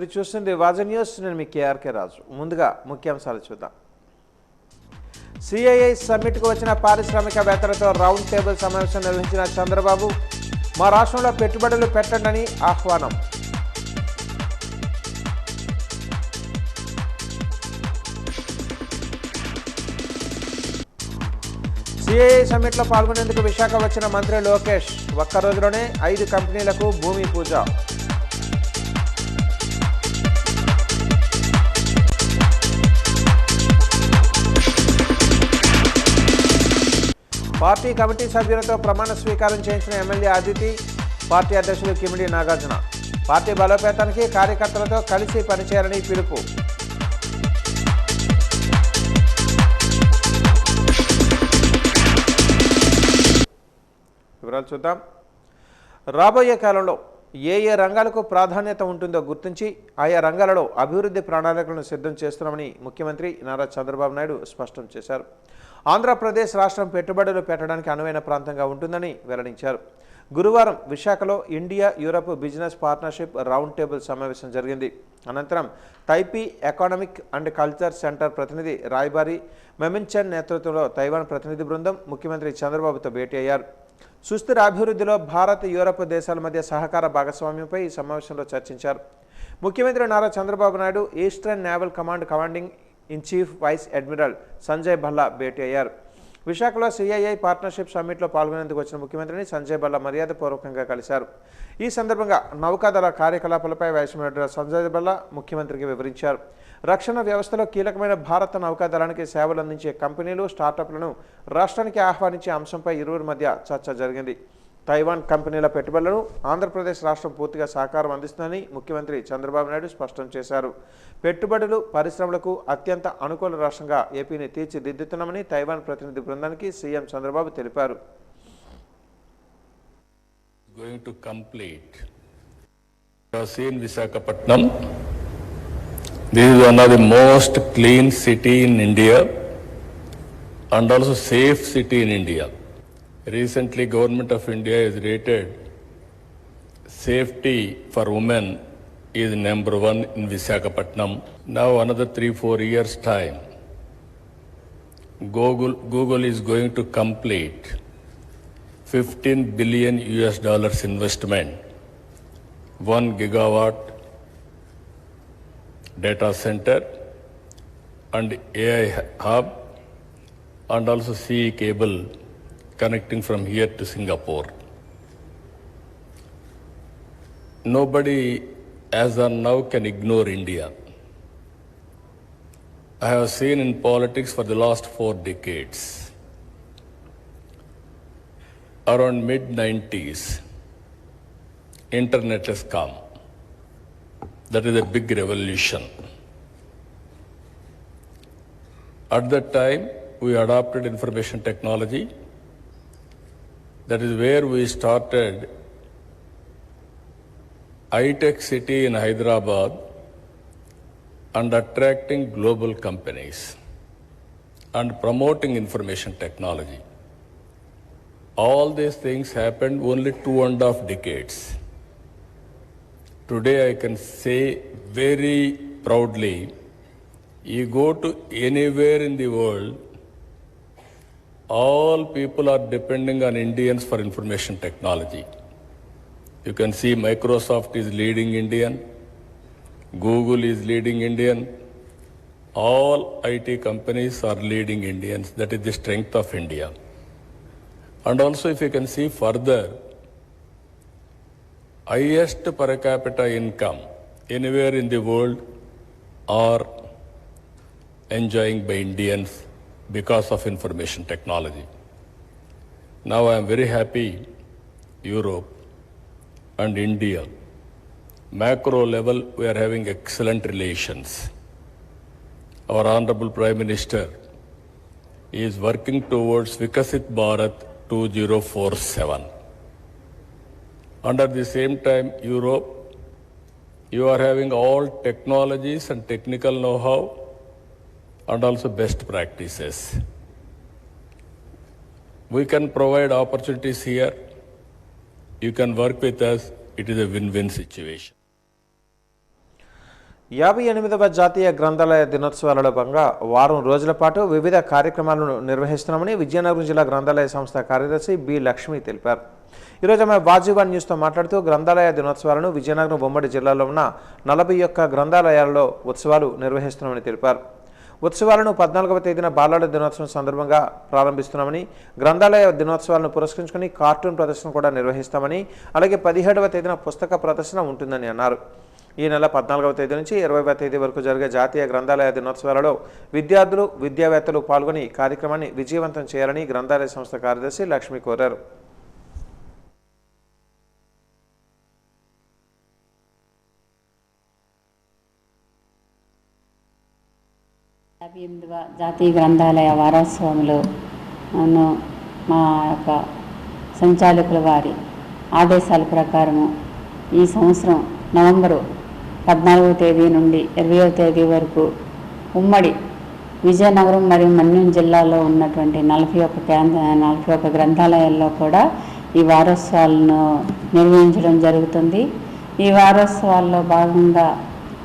మీరు చూస్తుంది wasn't news. నేను మీ కేఆర్కే రాజు. ముందుగా ముఖ్యాంశాలు చూద్దాం. సిఐఐ సమ్మిట్కు వచ్చిన పారిశ్రామికవేత్తలతో రౌండ్ టేబుల్ సమావేశం నిర్వహించిన చంద్రబాబు మా రాష్ట్రంలో పెట్టుబడులు పెట్టండి ఆహ్వానం. సిఐఐ సమ్మిట్లో పాల్గొనేందుకు విశాఖ వచ్చిన మంత్రి లోకేష్ ఒక్క రోజులోనే 5 కంపెనీలకు భూమి పూజ. పార్టీ కమిటీ సభ్యులతో ప్రమాణ స్వీకారం చేయించిన ఎమ్మెల్యే అదితి, పార్టీ అధ్యక్షులు కిమిడి నాగార్జున పార్టీ బలోపేతానికి కార్యకర్తలతో కలిసి పనిచేయాలని పిలుపు. వివరాలు చూద్దాం. రాబోయే కాలంలో ఏ రంగాలకు ప్రాధాన్యత ఉంటుందో గుర్తించి ఆయా రంగాలలో అభివృద్ధి ప్రణాళికలను సిద్ధం చేస్తున్నామని ముఖ్యమంత్రి నారా చంద్రబాబు నాయుడు స్పష్టం చేశారు. ఆంధ్రప్రదేశ్ రాష్ట్రం పెట్టుబడులు పెట్టడానికి అనువైన ప్రాంతంగా ఉంటుందని వెల్లడించారు. గురువారం విశాఖలో India Europe business partnership round table సమావేశం జరిగింది. అనంతరం Taipei economic and culture centre ప్రతినిధి రాయబారి మెమిన్చెన్ నేతృత్వంలో తైవాన్ ప్రతినిధి బృందం ముఖ్యమంత్రి చంద్రబాబుతో భేటీ అయ్యారు. సుస్థిర అభివృద్ధిలో భారత్ యూరప్ దేశాల మధ్య సహకార భాగస్వామ్యంపై ఈ సమావేశంలో చర్చించారు. ముఖ్యమంత్రి Nara Chandrababu Naidu Eastern Naval Commanding in Chief Vice Admiral Sanjay Bhalla భేటీ అయ్యారు. విశాఖలో సిఐఐ పార్ట్నర్షిప్ సమ్మిట్లో పాల్గొనేందుకు వచ్చిన ముఖ్యమంత్రిని సంజయ్ భల్లా మర్యాదపూర్వకంగా కలిశారు. ఈ సందర్భంగా నౌకాదళ కార్యకలాపాలపై వైస్ అడ్మిరల్ సంజయ్ భల్లా ముఖ్యమంత్రికి వివరించారు. రక్షణ వ్యవస్థలో కీలకమైన భారత నౌకాదళానికి సేవలు అందించే కంపెనీలు, స్టార్టప్లను రాష్ట్రానికి ఆహ్వానించే అంశంపై ఇరువురి మధ్య చర్చ జరిగింది. తైవాన్ కంపెనీల పెట్టుబడులను ఆంధ్రప్రదేశ్ రాష్ట్రం పూర్తిగా సహకారం అందిస్తుందని ముఖ్యమంత్రి చంద్రబాబు నాయుడు స్పష్టం చేశారు. పెట్టుబడులు, పరిశ్రమలకు అత్యంత అనుకూల రాష్ట్రంగా ఏపీని తీర్చిదిద్దుతున్నామని తైవాన్ ప్రతినిధి బృందానికి సీఎం చంద్రబాబు తెలిపారు. Visakhapatnam. This is one of the most clean city in India and also safe city in India. Recently, Government of India has rated safety for women is number 1 in Visakhapatnam. Now another 3-4 years time, Google is going to complete $15 billion investment, 1 gigawatt data center and AI hub and also CE cable connecting from here to Singapore. Nobody as of now can ignore India. I have seen in politics for the last 4 decades. Around mid-90s, internet has come. That is a big revolution. At that time, we adopted information technology. That is where we started high-tech city in Hyderabad and attracting global companies and promoting information technology. All these things happened only 2.5 decades. Today I can say very proudly, you go to anywhere in the world, all people are depending on Indians for information technology. You can see Microsoft is leading Indian, Google is leading Indian, all IT companies are leading Indians. That is the strength of India. And also if you can see further, highest per capita income anywhere in the world are enjoying by Indians because of information technology. Now I am very happy Europe and India, macro level we are having excellent relations. Our Honorable Prime Minister is working towards Vikasit Bharat 2047. Under the same time, Europe, you are having all technologies and technical know-how and also best practices. We can provide opportunities here. You can work with us. It is a win-win situation. 58వ జాతీయ గ్రంథాలయ దినోత్సవాలలో భాగంగా వారం రోజుల పాటు వివిధ కార్యక్రమాలను నిర్వహిస్తున్నామని విజయనగరం జిల్లా గ్రంథాలయ సంస్థ కార్యదర్శి బి లక్ష్మి తెలిపారు. ఈరోజు ఆమె వాజీవాన్ న్యూస్తో మాట్లాడుతూ గ్రంథాలయ దినోత్సవాలను విజయనగరం ఉమ్మడి జిల్లాలో ఉన్న 41 గ్రంథాలయాలలో ఉత్సవాలు నిర్వహిస్తున్నామని తెలిపారు. ఉత్సవాలను 14వ తేదీన బాలల దినోత్సవం సందర్భంగా ప్రారంభిస్తున్నామని, గ్రంథాలయ దినోత్సవాలను పురస్కరించుకుని కార్టూన్ ప్రదర్శన కూడా నిర్వహిస్తామని, అలాగే 17వ తేదీన పుస్తక ప్రదర్శన ఉంటుందని అన్నారు. ఈ నెల 14వ తేదీ నుంచి 20వ తేదీ వరకు జరిగే జాతీయ గ్రంథాలయ దినోత్సవాలలో విద్యార్థులు, విద్యావేత్తలు పాల్గొని కార్యక్రమాన్ని విజయవంతం చేయాలని గ్రంథాలయ సంస్థ కార్యదర్శి లక్ష్మి కోరారు. జాతీయ గ్రంథాలయ వారోత్సవంలో మా యొక్క సంచాలకుల వారి ఆదేశాల ప్రకారము ఈ సంవత్సరం నవంబరు 14వ తేదీ నుండి 20వ తేదీ వరకు ఉమ్మడి విజయనగరం మరియు మన్యం జిల్లాలో ఉన్నటువంటి 41 గ్రంథాలయాల్లో కూడా ఈ వారోత్సవాలను నిర్వహించడం జరుగుతుంది. ఈ వారోత్సవాల్లో భాగంగా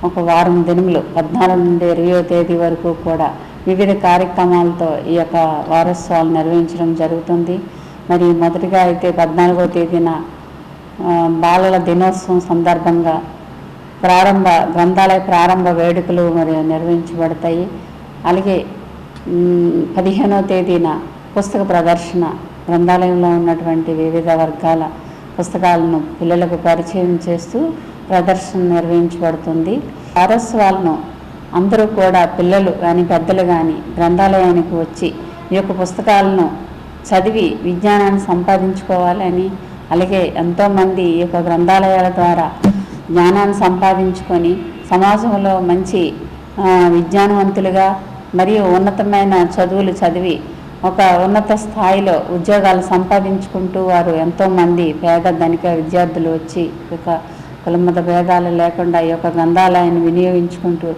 ఒక వారం దినములు 14 నుండి 20వ తేదీ వరకు కూడా వివిధ కార్యక్రమాలతో ఈ యొక్క వారోత్సవాలు నిర్వహించడం జరుగుతుంది. మరి మొదటిగా అయితే 14వ తేదీన బాలల దినోత్సవం సందర్భంగా గ్రంథాలయ ప్రారంభ వేడుకలు మరి నిర్వహించబడతాయి. అలాగే 15వ తేదీన పుస్తక ప్రదర్శన, గ్రంథాలయంలో ఉన్నటువంటి వివిధ వర్గాల పుస్తకాలను పిల్లలకు పరిచయం చేస్తూ ప్రదర్శన నిర్వహించబడుతుంది. వారోత్సవాలను అందరూ కూడా పిల్లలు కానీ పెద్దలు కానీ గ్రంథాలయానికి వచ్చి ఈ యొక్క పుస్తకాలను చదివి విజ్ఞానాన్ని సంపాదించుకోవాలని, అలాగే ఎంతోమంది ఈ యొక్క గ్రంథాలయాల ద్వారా జ్ఞానాన్ని సంపాదించుకొని సమాజంలో మంచి విజ్ఞానవంతులుగా మరియు ఉన్నతమైన చదువులు చదివి ఒక ఉన్నత స్థాయిలో ఉద్యోగాలు సంపాదించుకుంటూ వారు ఎంతోమంది పేద ధనిక విద్యార్థులు వచ్చి ఒక కులమత భేదాలు లేకుండా ఈ యొక్క గ్రంథాలయాన్ని వినియోగించుకుంటూ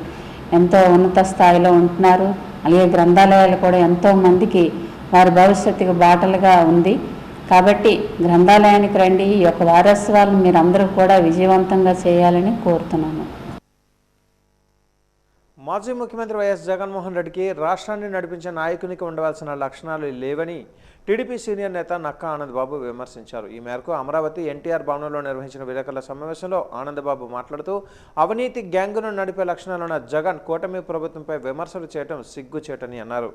ఎంతో ఉన్నత స్థాయిలో ఉంటున్నారు. అలాగే గ్రంథాలయాలు కూడా ఎంతోమందికి వారి భవిష్యత్తుకు బాటలుగా ఉంది. కాబట్టి గ్రంథాలయానికి రండి, ఈ యొక్క వారోత్సవాలను మీరు అందరూ కూడా విజయవంతంగా చేయాలని కోరుతున్నాను. మాజీ ముఖ్యమంత్రి వైఎస్ జగన్మోహన్ రెడ్డికి రాష్ట్రాన్ని నడిపించే నాయకునికి ఉండవలసిన లక్షణాలు లేవని టీడీపీ సీనియర్ నేత నక్కా ఆనందబాబు విమర్శించారు. ఈ మేరకు అమరావతి ఎన్టీఆర్ భవనంలో నిర్వహించిన విలేకరుల సమావేశంలో ఆనందబాబు మాట్లాడుతూ అవినీతి గ్యాంగును నడిపే లక్షణాలున్న జగన్ కూటమి ప్రభుత్వంపై విమర్శలు చేయడం సిగ్గుచేటని అన్నారు.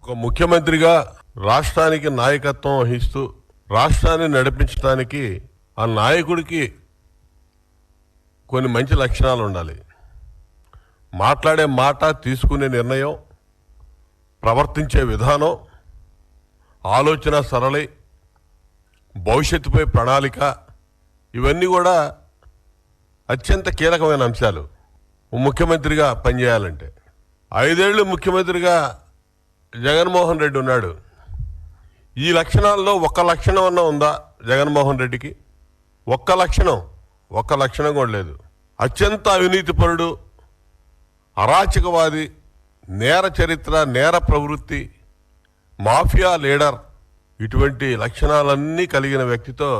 ఒక ముఖ్యమంత్రిగా రాష్ట్రానికి నాయకత్వం వహిస్తూ రాష్ట్రాన్ని నడిపించడానికి ఆ నాయకుడికి కొన్ని మంచి లక్షణాలు ఉండాలి. మాట్లాడే మాట, తీసుకునే నిర్ణయం, ప్రవర్తించే విధానం, ఆలోచన సరళి, భవిష్యత్తుపై ప్రణాళిక, ఇవన్నీ కూడా అత్యంత కీలకమైన అంశాలు ముఖ్యమంత్రిగా పనిచేయాలంటే. 5 ఏళ్ళు ముఖ్యమంత్రిగా జగన్మోహన్ రెడ్డి ఉన్నాడు. ఈ లక్షణాల్లో ఒక్క లక్షణం అన్నా ఉందా జగన్మోహన్ రెడ్డికి? ఒక్క లక్షణం కూడా లేదు. అత్యంత అవినీతిపరుడు, అరాచకవాది, నేర చరిత్ర, నేర ప్రవృత్తి, మాఫియా లీడర్, ఇటువంటి లక్షణాలన్నీ కలిగిన వ్యక్తితో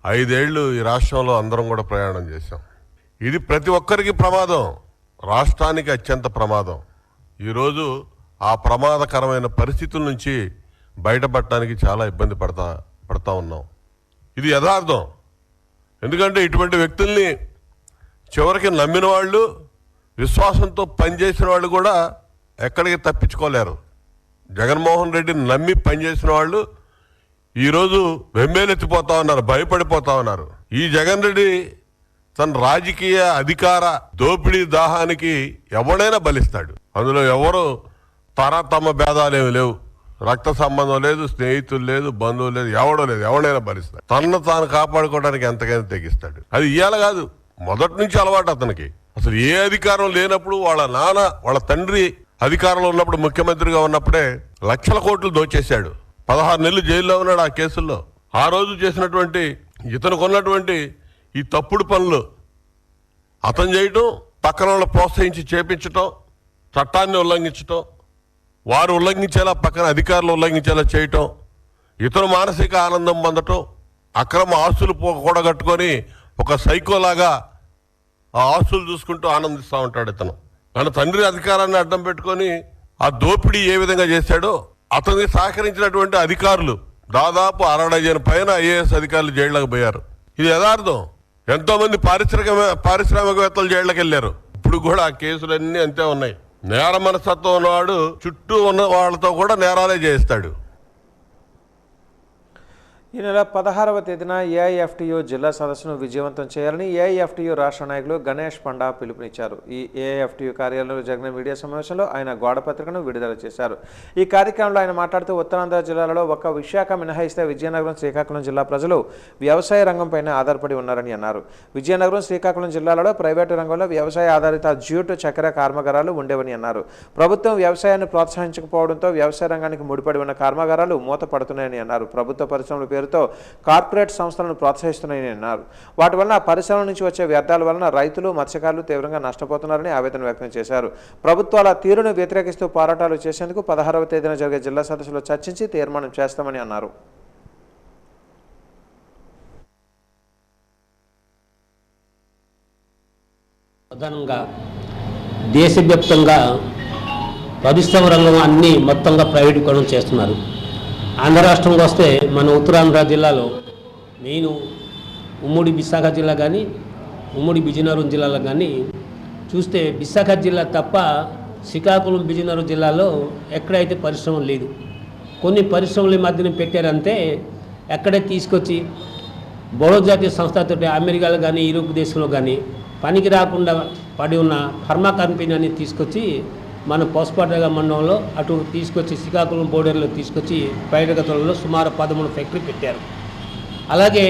5 ఏళ్ళు ఈ రాష్ట్రంలో అందరం కూడా ప్రయాణం చేశాం. ఇది ప్రతి ఒక్కరికి ప్రమాదం, రాష్ట్రానికి అత్యంత ప్రమాదం. ఈరోజు ఆ ప్రమాదకరమైన పరిస్థితుల నుంచి బయటపడటానికి చాలా ఇబ్బంది పడతా ఉన్నాం. ఇది యథార్థం. ఎందుకంటే ఇటువంటి వ్యక్తుల్ని చివరికి నమ్మిన వాళ్ళు, విశ్వాసంతో పనిచేసిన వాళ్ళు కూడా ఎక్కడికి తప్పించుకోలేరు. జగన్మోహన్ రెడ్డిని నమ్మి పనిచేసిన వాళ్ళు ఈరోజు వెంబేలెత్తిపోతా ఉన్నారు, భయపడిపోతా ఉన్నారు. ఈ జగన్ రెడ్డి తన రాజకీయ అధికార దోపిడీ దాహానికి ఎవడైనా బలిస్తాడు. అందులో ఎవరు తమ భేదాలేమి లేవు, రక్త సంబంధం లేదు, స్నేహితులు లేదు, బంధువులు లేదు, ఎవడో లేదు, ఎవడైనా భరిస్తాడు. తనను తాను కాపాడుకోవడానికి ఎంతకైనా తెగిస్తాడు. అది ఇయ్యాల కాదు, మొదటి నుంచి అలవాటు అతనికి. అసలు ఏ అధికారం లేనప్పుడు వాళ్ళ నాన్న, వాళ్ళ తండ్రి అధికారంలో ఉన్నప్పుడు, ముఖ్యమంత్రిగా ఉన్నప్పుడే లక్షల కోట్లు దోచేశాడు. 16 నెలలు జైల్లో ఉన్నాడు ఆ కేసుల్లో. ఆ రోజు చేసినటువంటి, ఇతనికి ఉన్నటువంటి ఈ తప్పుడు పనులు అతను చేయటం, పక్కన వాళ్ళు ప్రోత్సహించి చేపించటం, చట్టాన్ని ఉల్లంఘించటం, వారు ఉల్లంఘించేలా పక్కన అధికారులు ఉల్లంఘించేలా చేయటం, ఇతను మానసిక ఆనందం పొందటం, అక్రమ ఆస్తులు కూడగట్టుకొని ఒక సైకోలాగా ఆ ఆస్తులు చూసుకుంటూ ఆనందిస్తూ ఉంటాడు ఇతను. తన తండ్రి అధికారాన్ని అడ్డం పెట్టుకొని ఆ దోపిడీ ఏ విధంగా చేశాడో అతనికి సహకరించినటువంటి అధికారులు దాదాపు 60 పైన ఐఏఎస్ అధికారులు జైళ్ళకి పోయారు. ఇది యథార్థం. ఎంతో మంది పారిశ్రామికవేత్తలు జైళ్ళకి వెళ్ళారు. ఇప్పుడు కూడా ఆ కేసులన్నీ అంతే ఉన్నాయి. నేర మనస్తత్వం ఉన్నవాడు చుట్టూ ఉన్న వాళ్ళతో కూడా నేరాలే చేస్తాడు. ఈ నెల 16వ తేదీన ఏఐఎఫ్టియు జిల్లా సదస్సును విజయవంతం చేయాలని ఏఐఎఫ్టియు రాష్ట్ర నాయకులు గణేష్ పండా పిలుపునిచ్చారు. ఈ ఏఐఎఫ్టియు కార్యాలయంలో జరిగిన మీడియా సమావేశంలో ఆయన గోడపత్రికను విడుదల చేశారు. ఈ కార్యక్రమంలో ఆయన మాట్లాడుతూ ఉత్తరాంధ్ర జిల్లాలలో ఒక్క విశాఖ మినహాయిస్తే విజయనగరం, శ్రీకాకుళం జిల్లా ప్రజలు వ్యవసాయ రంగంపైన ఆధారపడి ఉన్నారని అన్నారు. విజయనగరం, శ్రీకాకుళం జిల్లాలలో ప్రైవేటు రంగంలో వ్యవసాయ ఆధారిత జ్యూట్, చక్కెర కర్మాగారాలు ఉండేవని అన్నారు. ప్రభుత్వం వ్యవసాయాన్ని ప్రోత్సహించకపోవడంతో వ్యవసాయ రంగానికి ముడిపడి ఉన్న కర్మాగారాలు మూతపడుతున్నాయని అన్నారు. ప్రభుత్వ పరిశ్రమల పేరుతో కార్పొరేట్ సంస్థలను ప్రోత్సహిస్తున్నాయని అన్నారు. వాటి వలన పరిశ్రమల నుంచి వచ్చే వ్యర్థాల వలన రైతులు, మత్స్యకారులు తీవ్రంగా నష్టపోతున్నారని ఆవేదన వ్యక్తం చేశారు. ప్రభుత్వాల తీరును వ్యతిరేకిస్తూ పోరాటాలు చేసేందుకు 16వ తేదీన జరిగే జిల్లా సదస్సులో చర్చించి తీర్మానం చేస్తామని అన్నారు. ప్రధానంగా దేశవ్యాప్తంగా పరిశ్రమ రంగం అన్నీ మొత్తంగా ప్రైవేటీకరణ చేస్తున్నారు. ఆంధ్ర రాష్ట్రంకి వస్తే మన ఉత్తరాంధ్ర జిల్లాలో మెయిన్ ఉమ్మడి విశాఖ జిల్లా కానీ ఉమ్మడి విజయనగరం జిల్లాలో కానీ చూస్తే విశాఖ జిల్లా తప్ప శ్రీకాకుళం, విజయనగరం జిల్లాలో ఎక్కడైతే పరిశ్రమ లేదు. కొన్ని పరిశ్రమల మధ్యన పెట్టారంటే ఎక్కడే తీసుకొచ్చి బహుళజాతీయ సంస్థతో అమెరికాలో కానీ యూరోప్ దేశంలో కానీ పనికి రాకుండా పడి ఉన్న ఫార్మా కంపెనీ తీసుకొచ్చి మన పోస్పాటగా మండలంలో అటు తీసుకొచ్చి శ్రీకాకుళం బోర్డర్లో తీసుకొచ్చి పైరగతంలో సుమారు 13 ఫ్యాక్టరీ పెట్టారు. అలాగే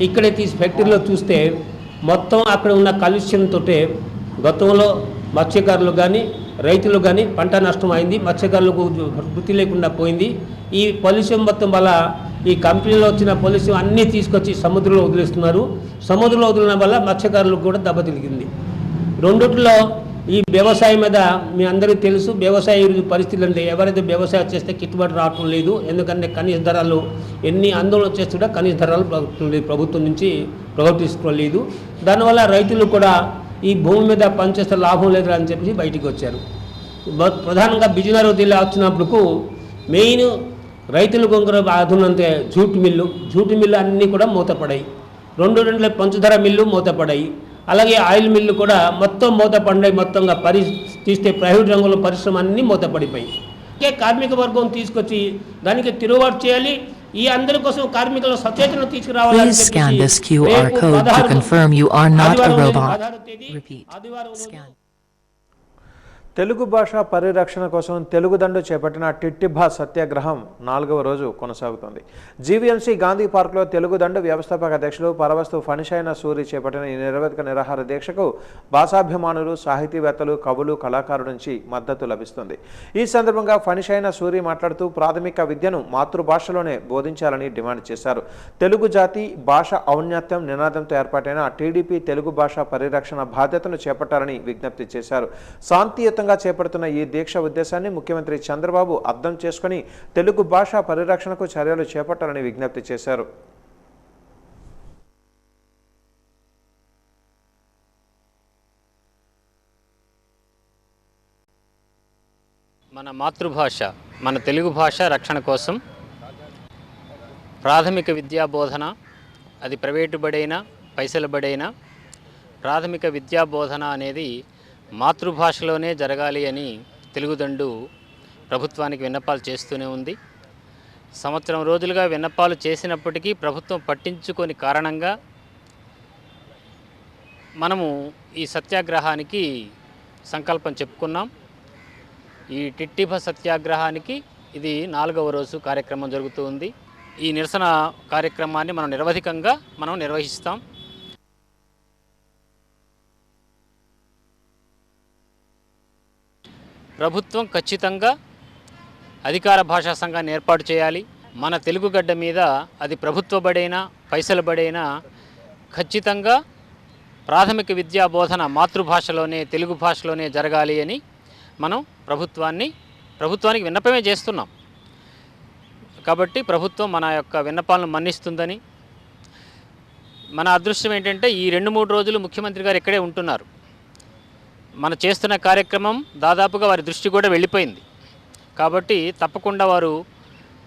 ఇక్కడే ఫ్యాక్టరీలో చూస్తే మొత్తం అక్కడ ఉన్న కాలుష్యంతో గతంలో మత్స్యకారులు కానీ రైతులు కానీ పంట నష్టం అయింది, మత్స్యకారులకు వృత్తి లేకుండా పోయింది. ఈ పొల్యూషన్ మొత్తం వల్ల ఈ కంపెనీలో వచ్చిన పొల్యూషన్ అన్నీ తీసుకొచ్చి సముద్రంలో వదిలేస్తున్నారు. సముద్రంలో వదిలిన వల్ల మత్స్యకారులకు కూడా దెబ్బతిరిగింది. రెండిట్లో ఈ వ్యవసాయం మీద మీ అందరికీ తెలుసు, వ్యవసాయ పరిస్థితులు అంటే ఎవరైతే వ్యవసాయం చేస్తే గిట్టుబాటు రావటం లేదు. ఎందుకంటే కనీస ధరలు ఎన్ని ఆందోళన చేస్తున్నా కనీస ధరలు ప్రభుత్వం నుంచి ప్రకటించుకోలేదు. దానివల్ల రైతులు కూడా ఈ భూమి మీద పనిచేస్తే లాభం లేదు అని చెప్పి బయటికి వచ్చారు. ప్రధానంగా విజయనగరం జిల్లా వచ్చినప్పుడు మెయిన్ రైతుల కొంకర ఆదునంతే జూట్ మిల్లు అన్నీ కూడా మూతపడాయి. 2 పంచదార మిల్లు మూతపడాయి. అలాగే ఆయిల్ మిల్లు కూడా మొత్తం మూతపడినాయి. మొత్తంగా తీస్తే ప్రైవేట్ రంగంలో పరిశ్రమ అన్నీ మూతపడిపోయి. కార్మిక వర్గం తీసుకొచ్చి దానికి తిరుగుబాటు చేయాలి. ఈ అందరి కోసం కార్మికుల సచేతన తీసుకురావాలి. Please scan this QR code to confirm you are not a robot. Repeat. Scan. Telugu భాష పరిరక్షణ కోసం తెలుగుదండు చేపట్టిన టిట్టిభా సత్యాగ్రహం 4వ రోజు కొనసాగుతోంది. జీవీఎంసీ గాంధీ పార్కులో తెలుగుదండు వ్యవస్థాపక అధ్యక్షులు పరవస్తు ఫణిశయన సూరి చేపట్టిన ఈ నిరవధిక నిరాహార దీక్షకు భాషాభిమానులు, సాహితీవేత్తలు, కవులు, కళాకారుల నుంచి మద్దతు లభిస్తుంది. ఈ సందర్భంగా ఫణిశయన సూరి మాట్లాడుతూ ప్రాథమిక విద్యను మాతృభాషలోనే బోధించాలని డిమాండ్ చేశారు. తెలుగు జాతి భాష ఔన్నత్యం నినాదంతో ఏర్పాటైన టీడీపీ తెలుగు భాష పరిరక్షణ బాధ్యతను చేపట్టాలని విజ్ఞప్తి చేశారు. శాంతియుతంగా చేపడుతున్న ఈ దీక్ష ఉద్దేశాన్ని ముఖ్యమంత్రి చంద్రబాబు అర్థం చేసుకుని తెలుగు భాష పరిరక్షణకు చర్యలు చేపట్టాలని విజ్ఞప్తి చేశారు. మన మాతృభాష, మన తెలుగు భాష రక్షణ కోసం ప్రాథమిక విద్యా బోధన, అది ప్రైవేటు బడైనా పైసల బడైనా ప్రాథమిక విద్యా బోధన అనేది మాతృభాషలోనే జరగాలి అని తెలుగుదండు ప్రభుత్వానికి విన్నపాలు చేస్తూనే ఉంది. సంవత్సరం రోజులుగా విన్నపాలు చేసినప్పటికీ ప్రభుత్వం పట్టించుకొని కారణంగా మనము ఈ సత్యాగ్రహానికి సంకల్పం చెప్పుకున్నాం. ఈ టిట్టిభ సత్యాగ్రహానికి ఇది 4వ రోజు కార్యక్రమం జరుగుతూ ఉంది. ఈ నిరసన కార్యక్రమాన్ని మనం నిరవధికంగా నిర్వహిస్తాం. ప్రభుత్వం ఖచ్చితంగా అధికార భాషా సంఘాన్ని ఏర్పాటు చేయాలి. మన తెలుగు గడ్డ మీద అది ప్రభుత్వ బడైనా పైసల బడైనా ఖచ్చితంగా ప్రాథమిక విద్యా బోధన మాతృభాషలోనే తెలుగు భాషలోనే జరగాలి అని మనం ప్రభుత్వానికి విన్నపమే చేస్తున్నాం. కాబట్టి ప్రభుత్వం మన యొక్క విన్నపాలను మన్నిస్తుందని, మన అదృష్టం ఏంటంటే ఈ 2-3 రోజులు ముఖ్యమంత్రి గారు ఇక్కడే ఉంటున్నారు. మన చేస్తున్న కార్యక్రమం దాదాపుగా వారి దృష్టి కూడా వెళ్ళిపోయింది. కాబట్టి తప్పకుండా వారు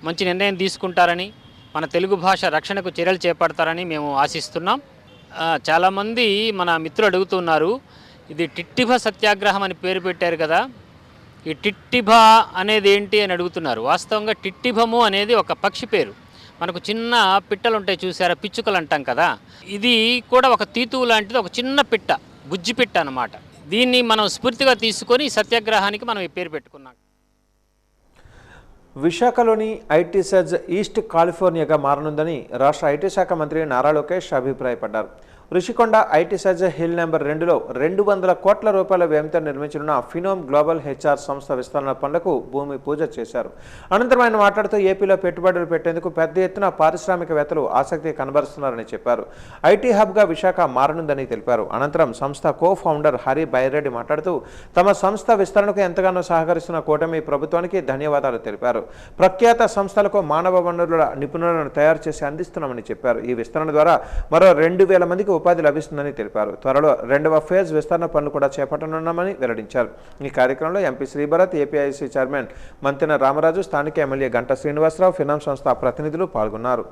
మంచి నిర్ణయం తీసుకుంటారని, మన తెలుగు భాష రక్షణకు చర్యలు చేపడతారని మేము ఆశిస్తున్నాం. చాలామంది మన మిత్రులు అడుగుతున్నారు, ఇది టిట్టిభ సత్యాగ్రహం అని పేరు పెట్టారు కదా, ఈ టిట్టిభ అనేది ఏంటి అని అడుగుతున్నారు. వాస్తవంగా టిట్టిభము అనేది ఒక పక్షి పేరు. మనకు చిన్న పిట్టలు ఉంటాయి చూసారా, పిచ్చుకలు అంటాం కదా, ఇది కూడా ఒక తీతువు లాంటిది, ఒక చిన్న పిట్ట, బుజ్జి పిట్ట అన్నమాట. దీన్ని మనం స్ఫూర్తిగా తీసుకొని సత్యాగ్రహానికి మనం ఈ పేరు పెట్టుకున్నాం. విశాఖలోని ఐటీ సెజ్ ఈస్ట్ కాలిఫోర్నియాగా మారనుందని రాష్ట్ర ఐటీ శాఖ మంత్రి నారా లోకేష్ అభిప్రాయపడ్డారు. Rushikonda IT SEZ hill number 2లో 200 కోట్ల రూపాయల వ్యయంతో నిర్మించనున్న ఫినోమ్ గ్లోబల్ హెచ్ఆర్ సంస్థ విస్తరణ పనులకు భూమి పూజ చేశారు. అనంతరం ఆయన మాట్లాడుతూ ఏపీలో పెట్టుబడులు పెట్టేందుకు పెద్ద ఎత్తున పారిశ్రామికవేత్తలు ఆసక్తి కనబరుస్తున్నారని చెప్పారు. ఐటీ హబ్గా విశాఖ మారనుందని తెలిపారు. అనంతరం సంస్థ కో ఫౌండర్ హరి బైరెడ్డి మాట్లాడుతూ తమ సంస్థ విస్తరణకు ఎంతగానో సహకరిస్తున్న కూటమి ప్రభుత్వానికి ధన్యవాదాలు తెలిపారు. ప్రఖ్యాత సంస్థలకు మానవ వనరుల నిపుణులను తయారు చేసి అందిస్తున్నామని చెప్పారు. ఈ విస్తరణ ద్వారా మరో 2000 మందికి ఉపాధి లభిస్తుందని తెలిపారు. త్వరలో 2వ ఫేజ్ విస్తరణ పనులు కూడా చేపట్టనున్నామని వెల్లడించారు. ఈ కార్యక్రమంలో MP Sribharat, APIIC chairman Mantena Ramaraju, స్థానిక ఎమ్మెల్యే గంటా శ్రీనివాసరావు, ఫినామ్ సంస్థ ప్రతినిధులు పాల్గొన్నారు.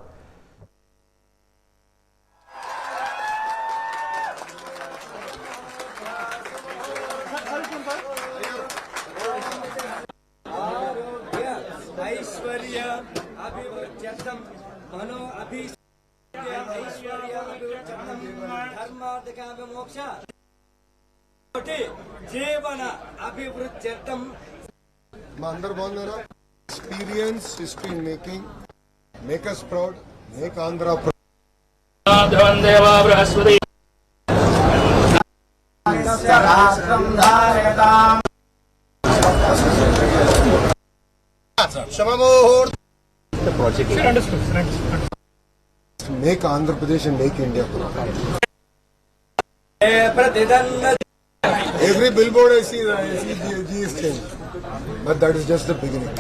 మా అందరు బాగున్నారా? Experience history making, make us proud, make Andhra proud. Make Andhra Pradesh and make India proud. Every billboard I see GST is changed, but that is just the beginning.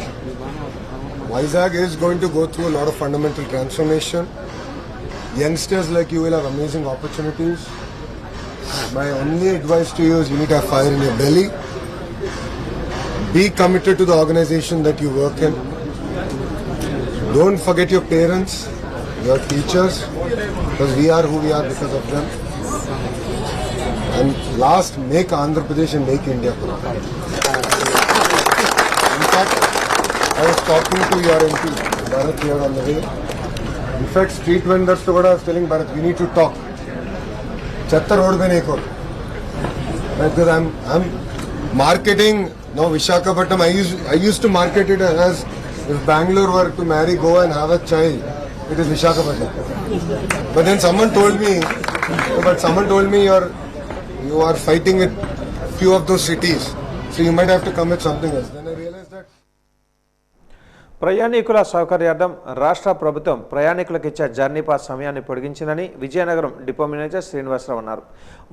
Vizag is going to go through a lot of fundamental transformation. Youngsters like you will have amazing opportunities. My only advice to you is you need to have fire in your belly. Be committed to the organization that you work in. Don't forget your parents, your teachers, because we are who we are because of them. And last, make Andhra Pradesh and make India proud. In fact, I was talking to your MP, Bharat, here on the way. In fact, street vendors to I was telling Bharat, we need to talk. Chatta road mein nahi karo. Because I'm marketing now Visakhapatnam. I used to market it as if Bangalore were to marry, go and have a child, it is Visakhapatnam. But then someone told me you are fighting with few of those cities, so you might have to come with something else. Then I realized that. ప్రయాణికుల సౌకర్యార్థం రాష్ట్ర ప్రభుత్వం ప్రయాణికులకు ఇచ్చే journey pass సమయాన్ని పొడిగించిందని Vizianagaram depot manager Srinivasarao అన్నారు.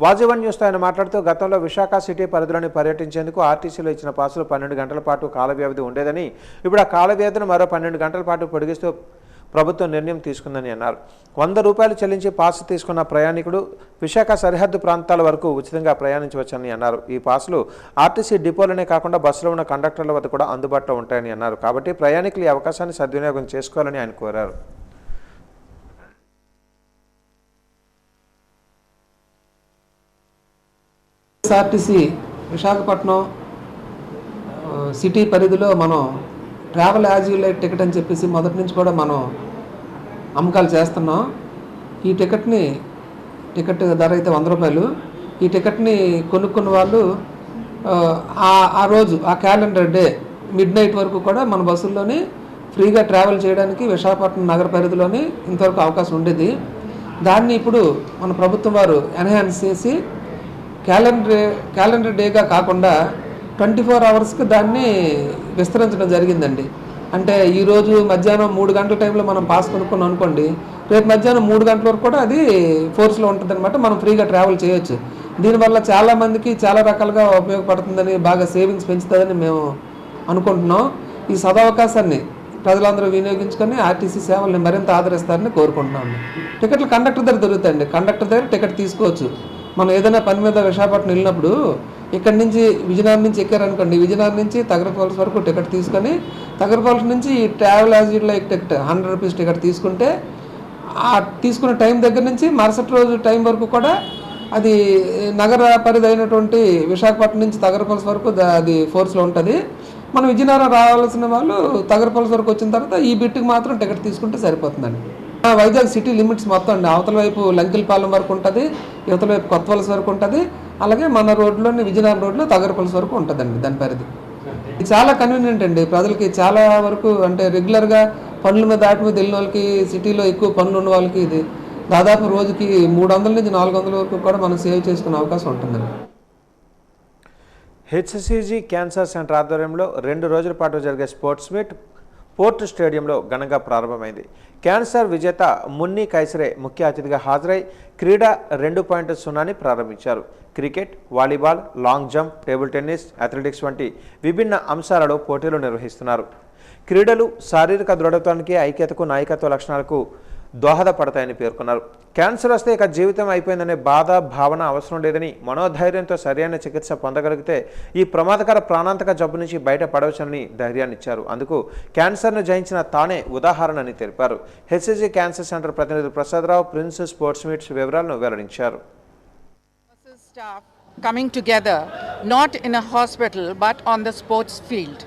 వాజీవన్ న్యూస్తో ఆయన మాట్లాడుతూ గతంలో విశాఖ సిటీ పరిధిలోని పర్యటించేందుకు ఆర్టీసీలో ఇచ్చిన పాసులు 12 గంటల పాటు కాల వ్యవధి ఉండేదని, ఇప్పుడు ఆ కాల వ్యవధిని మరో 12 గంటల పాటు పొడిగిస్తూ ప్రభుత్వం నిర్ణయం తీసుకుందని అన్నారు. 100 రూపాయలు చెల్లించి పాసు తీసుకున్న ప్రయాణికుడు విశాఖ సరిహద్దు ప్రాంతాల వరకు ఉచితంగా ప్రయాణించవచ్చని అన్నారు. ఈ పాసులు ఆర్టీసీ డిపోలోనే కాకుండా బస్సులో ఉన్న కండక్టర్ల వద్ద కూడా అందుబాటులో ఉంటాయని అన్నారు. కాబట్టి ప్రయాణికులు ఈ అవకాశాన్ని సద్వినియోగం చేసుకోవాలని ఆయన కోరారు. ఆర్టీసీ విశాఖపట్నం సిటీ పరిధిలో మనం travel as you like ticket అని చెప్పేసి మొదటి నుంచి కూడా మనం అమ్మకాలు చేస్తున్నాం. ఈ టికెట్ ధర అయితే 100 రూపాయలు. ఈ టికెట్ని కొనుక్కున్న వాళ్ళు ఆ రోజు ఆ క్యాలెండర్ డే మిడ్-నైట్ వరకు కూడా మన బస్సుల్లోనే ఫ్రీగా ట్రావెల్ చేయడానికి విశాఖపట్నం నగర పరిధిలోనే ఇంతవరకు అవకాశం ఉండేది. దాన్ని ఇప్పుడు మన ప్రభుత్వం వారు ఎన్హాన్స్ చేసి క్యాలెండర్ డేగా కాకుండా 24 అవర్స్కి దాన్ని విస్తరించడం జరిగిందండి. అంటే ఈరోజు మధ్యాహ్నం 3 గంటల టైంలో మనం పాస్ కొనుక్కున్నాం అనుకోండి, రేపు మధ్యాహ్నం 3 గంటల వరకు కూడా అది ఫోర్స్లో ఉంటుంది అనమాట. మనం ఫ్రీగా ట్రావెల్ చేయొచ్చు. దీనివల్ల చాలామందికి చాలా రకాలుగా ఉపయోగపడుతుందని, బాగా సేవింగ్స్ పెంచుతుందని మేము అనుకుంటున్నాం. ఈ సదవకాశాన్ని ప్రజలందరూ వినియోగించుకొని ఆర్టీసీ సేవల్ని మరింత ఆదరిస్తారని కోరుకుంటున్నాను. టికెట్లు కండక్టర్ దగ్గర దొరుకుతాయండి. కండక్టర్ దగ్గర టికెట్ తీసుకోవచ్చు. మనం ఏదైనా పని మీద విశాఖపట్నం వెళ్ళినప్పుడు ఇక్కడి నుంచి విజయనగరం నుంచి ఎక్కారనుకోండి, విజయనగరం నుంచి తగరపాలెం వరకు టికెట్ తీసుకొని తగరపాలెం నుంచి ఈ ట్రావెల్ యాజ్యూలో టికెట్ 100 రూపీస్ టికెట్ తీసుకుంటే ఆ తీసుకున్న టైం దగ్గర నుంచి మరుసటి రోజు టైం వరకు కూడా అది నగర పరిధి అయినటువంటి విశాఖపట్నం నుంచి తగరపాలెం వరకు అది ఫోర్స్లో ఉంటుంది. మనం విజయనగరం రావాల్సిన వాళ్ళు తగరపాలెం వరకు వచ్చిన తర్వాత ఈ బిట్టుకు మాత్రం టికెట్ తీసుకుంటే సరిపోతుందండి. వైజాగ్ సిటీ లిమిట్స్ మొత్తం అండి. అవతల వైపు లంకిలపాలెం వరకు ఉంటుంది, యువతల వైపు కొత్తవలస వరకు ఉంటుంది, అలాగే మన రోడ్లోని విజయనగరం రోడ్లో తగరపాలెం వరకు ఉంటుందండి దాని పరిధి. ఇది చాలా కన్వీనియంట్ అండి ప్రజలకి. చాలా వరకు అంటే రెగ్యులర్గా పనుల మీద దాటి మీద వెళ్ళిన వాళ్ళకి, సిటీలో ఎక్కువ పనులు ఉన్న వాళ్ళకి ఇది దాదాపు రోజుకి 300 నుంచి 400 వరకు కూడా మనం సేవ్ చేసుకునే అవకాశం ఉంటుందండి. హెచ్సిజి క్యాన్సర్ సెంటర్ ఆధ్వర్యంలో 2 రోజుల పాటు జరిగే స్పోర్ట్స్ మీట్ పోర్ట్ స్టేడియంలో ఘనంగా ప్రారంభమైంది. క్యాన్సర్ విజేత మున్ని కైసరే ముఖ్య అతిథిగా హాజరై క్రీడా 2.0ని ప్రారంభించారు. Cricket, volleyball, long jump, table tennis, athletics వంటి విభిన్న అంశాలలో పోటీలు నిర్వహిస్తున్నారు. క్రీడలు శారీరక దృఢత్వానికి, ఐక్యతకు, నాయకత్వ లక్షణాలకు దోహదపడతాయని పేర్కొన్నారు. క్యాన్సర్ వస్తే ఇక జీవితం అయిపోయిందనే బాధ, భావన అవసరం లేదని, మనోధైర్యంతో సరైన చికిత్స పొందగలిగితే ఈ ప్రమాదకర ప్రాణాంతక జబ్బు నుంచి బయటపడవచ్చని ధైర్యాన్నిచ్చారు. అందుకు క్యాన్సర్ను జయించిన తానే ఉదాహరణని తెలిపారు. హెచ్సిజి క్యాన్సర్ సెంటర్ ప్రతినిధి ప్రసాదరావు ప్రిన్స్ స్పోర్ట్స్ మీట్స్ వివరాలను వెల్లడించారు. Coming together not in a hospital but on the sports field.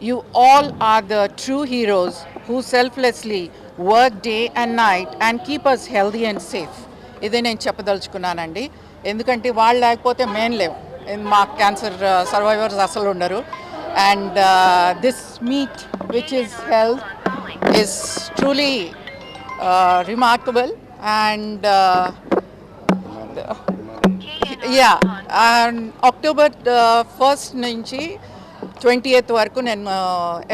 You all are the true heroes who selflessly work day and night and keep us healthy and safe. ఇది నేను చెప్పదలుచుకున్నానండి. ఎందుకంటే వాళ్ళు లేకపోతే మేము లేవు. మా క్యాన్సర్ సర్వైవర్స్ అసలు ఉండరు. And this meet which is health is truly remarkable and October 1st నుంచి 20th వరకు నేను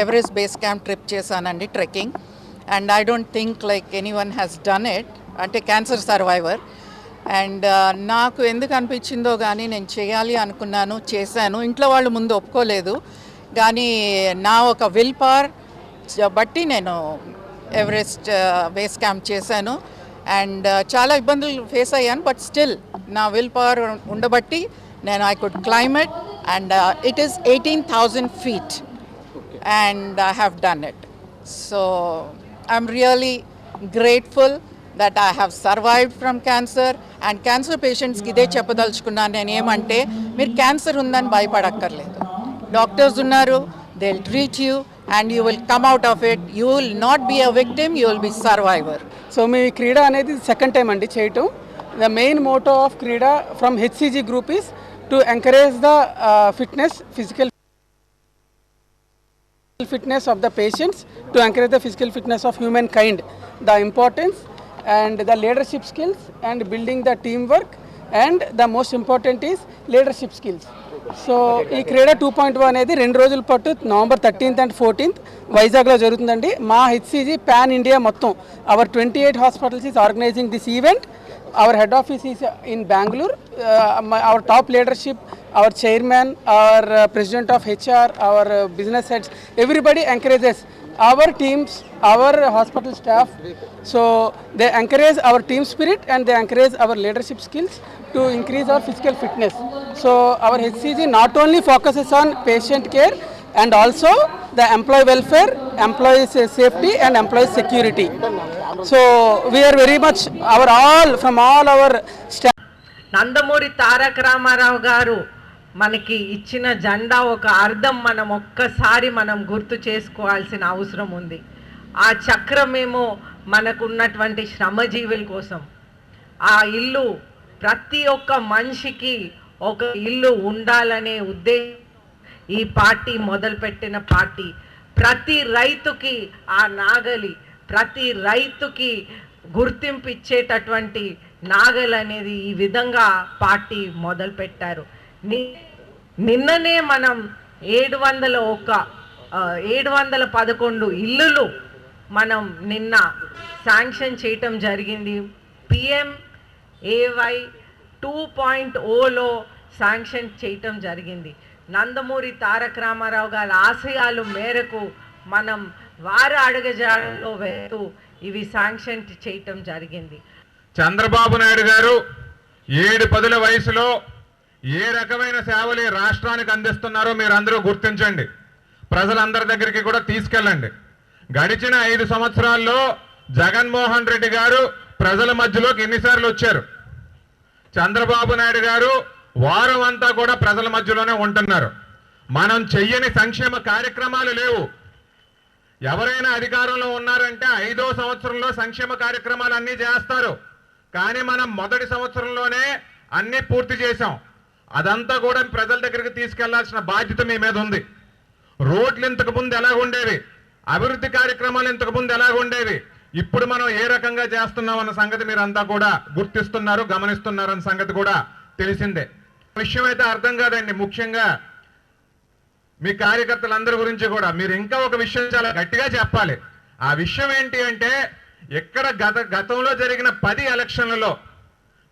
ఎవరెస్ట్ బేస్ క్యాంప్ ట్రిప్ చేశానండి, trekking. And I don't think like anyone has done it, అంటే క్యాన్సర్ సర్వైవర్. అండ్ నాకు ఎందుకు అనిపించిందో కానీ నేను చేయాలి అనుకున్నాను, చేశాను. ఇంట్లో వాళ్ళు ముందు ఒప్పుకోలేదు, కానీ నా ఒక విల్ పవర్ బట్టి నేను ఎవరెస్ట్ బేస్ క్యాంప్ చేశాను. అండ్ చాలా ఇబ్బందులు ఫేస్ అయ్యాను, బట్ స్టిల్ నా విల్ పవర్ ఉండబట్టి నేను I could claim it. And it is 18,000 feet and I have done it. So I'm really grateful that I have survived from cancer. And cancer patients కి ఇదే చెప్పదలుచుకున్నాను నేను, ఏమంటే మీరు క్యాన్సర్ ఉందని భయపడక్కర్లేదు. డాక్టర్స్ ఉన్నారు, they will treat you and you will come out of it. You will not be a victim, you will be survivor. So మీ క్రీడా అనేది సెకండ్ టైం అండి చేయటం. The main motto of Kreeda from HCG group is to encourage the physical fitness of the patients, to encourage the physical fitness of humankind, the importance and the leadership skills and building the teamwork, and the most important is leadership skills. So ఈ క్రీడా 2.1 అనేది 2 రోజుల పాటు November 13th and 14th వైజాగ్లో జరుగుతుందండి. మా HCG pan India మొత్తం our 28 hospitals is organizing this event. Our head office is in Bangalore. Our top leadership, our chairman, our president of HR, our business heads, everybody encourages our teams, our hospital staff. So they encourage our team spirit and they encourage our leadership skills to increase our physical fitness. So our HCG not only focuses on patient care and also the employee welfare, employee safety and employee security. So we are very much from all our staff. Nandamuri Taraka Ramarao గారు మనకి ఇచ్చిన జెండా ఒక అర్థం మనం ఒక్కసారి గుర్తు చేసుకోవాల్సిన అవసరం ఉంది. ఆ చక్రమేమో మనకున్నటువంటి శ్రమజీవుల కోసం. ఆ ఇల్లు ప్రతి ఒక్క మనిషికి ఒక ఇల్లు ఉండాలనే ఉద్దేశం ఈ పార్టీ మొదలుపెట్టిన పార్టీ. ప్రతి రైతుకి ఆ నాగలి, ప్రతి రైతుకి గుర్తింపు ఇచ్చేటటువంటి నాగలి అనేది ఈ విధంగా పార్టీ మొదలుపెట్టారు. నిన్ననే మనం 711 ఇల్లులు మనం నిన్న శాంక్షన్ చేయటం జరిగింది. PMAY 2.0లో శాంక్షన్ చేయటం జరిగింది. నందమూరి తారక రామారావు గారి ఆశయాల మేరకు మనం వారి అడుగుజాడల్లో వెళ్తూ ఇవి శాంక్షన్ చేయటం జరిగింది. చంద్రబాబు నాయుడు గారు 7-10 వయసులో ఏ రకమైన సేవలు ఈ రాష్ట్రానికి అందిస్తున్నారో మీరందరూ గుర్తించండి, ప్రజలందరి దగ్గరికి కూడా తీసుకెళ్ళండి. గడిచిన 5 సంవత్సరాల్లో జగన్మోహన్ రెడ్డి గారు ప్రజల మధ్యలోకి ఎన్నిసార్లు వచ్చారు? చంద్రబాబు నాయుడు గారు వారం అంతా కూడా ప్రజల మధ్యలోనే ఉంటున్నారు. మనం చెయ్యని సంక్షేమ కార్యక్రమాలు లేవు. ఎవరైనా అధికారంలో ఉన్నారంటే 5వ సంవత్సరంలో సంక్షేమ కార్యక్రమాలు అన్నీ చేస్తారు, కానీ మనం మొదటి సంవత్సరంలోనే అన్నీ పూర్తి చేశాం. అదంతా కూడా ప్రజల దగ్గరికి తీసుకెళ్లాల్సిన బాధ్యత మీ మీద ఉంది. రోడ్లు ఇంతకు ముందు ఎలా ఉండేవి, అభివృద్ధి కార్యక్రమాలు ఇంతకు ముందు ఎలా ఉండేవి, ఇప్పుడు మనం ఏ రకంగా చేస్తున్నాం అన్న సంగతి మీరంతా కూడా గుర్తిస్తున్నారు, గమనిస్తున్నారు అన్న సంగతి కూడా తెలిసిందే. విషయం అయితే అర్థం కాదండి. ముఖ్యంగా మీ కార్యకర్తలందరి గురించి కూడా మీరు ఇంకా ఒక విషయం చాలా గట్టిగా చెప్పాలి. ఆ విషయం ఏంటి అంటే, ఎక్కడ గతంలో జరిగిన 10 ఎలక్షన్లలో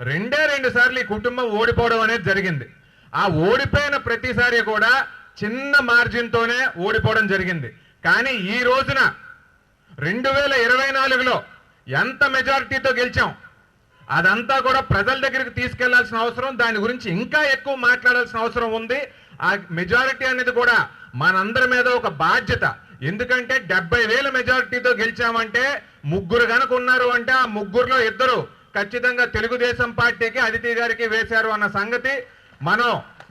2 సార్లు ఈ కుటుంబం ఓడిపోవడం అనేది జరిగింది. ఆ ఓడిపోయిన ప్రతిసారి కూడా చిన్న మార్జిన్తోనే ఓడిపోవడం జరిగింది. కానీ ఈ రోజున 2024లో ఎంత మెజారిటీతో గెలిచాం, అదంతా కూడా ప్రజల దగ్గరికి తీసుకెళ్లాల్సిన అవసరం, దాని గురించి ఇంకా ఎక్కువ మాట్లాడాల్సిన అవసరం ఉంది. ఆ మెజారిటీ అనేది కూడా మనందరి మీద ఒక బాధ్యత. ఎందుకంటే 70,000 మెజారిటీతో గెలిచామంటే 3 కనుక ఉన్నారు అంటే ఆ 3లో 2 ఖచ్చితంగా తెలుగుదేశం పార్టీకి, అదితి గారికి వేశారు అన్న సంగతి మనం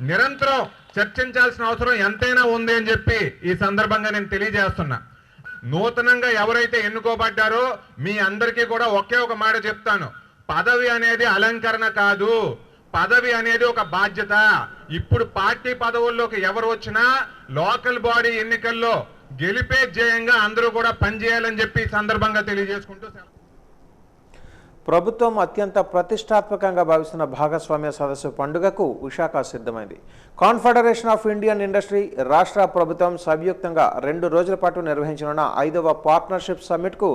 నిరంతరం చర్చించాల్సిన అవసరం ఎంతైనా ఉంది అని చెప్పి ఈ సందర్భంగా నేను తెలియజేస్తున్నా. నూతనంగా ఎవరైతే ఎన్నుకోబడ్డారో మీ అందరికీ కూడా ఒకే ఒక మాట చెప్తాను, పదవి అనేది అలంకరణ కాదు, పదవి అనేది ఒక బాధ్యత. ఇప్పుడు పార్టీ పదవుల్లోకి ఎవరు వచ్చినా లోకల్ బాడీ ఎన్నికల్లో గెలిపే ధ్యేయంగా అందరూ కూడా పనిచేయాలని చెప్పి ఈ సందర్భంగా తెలియజేసుకుంటూ ప్రభుత్వం అత్యంత ప్రతిష్టాత్మకంగా భావిస్తున్న భాగస్వామ్య సదస్సు పండుగకు విశాఖ సిద్ధమైంది. కాన్ఫెడరేషన్ ఆఫ్ ఇండియన్ ఇండస్ట్రీ, రాష్ట్ర ప్రభుత్వం సంయుక్తంగా 2 రోజుల పాటు నిర్వహించనున్న 5వ పార్ట్నర్షిప్ సమ్మిట్కు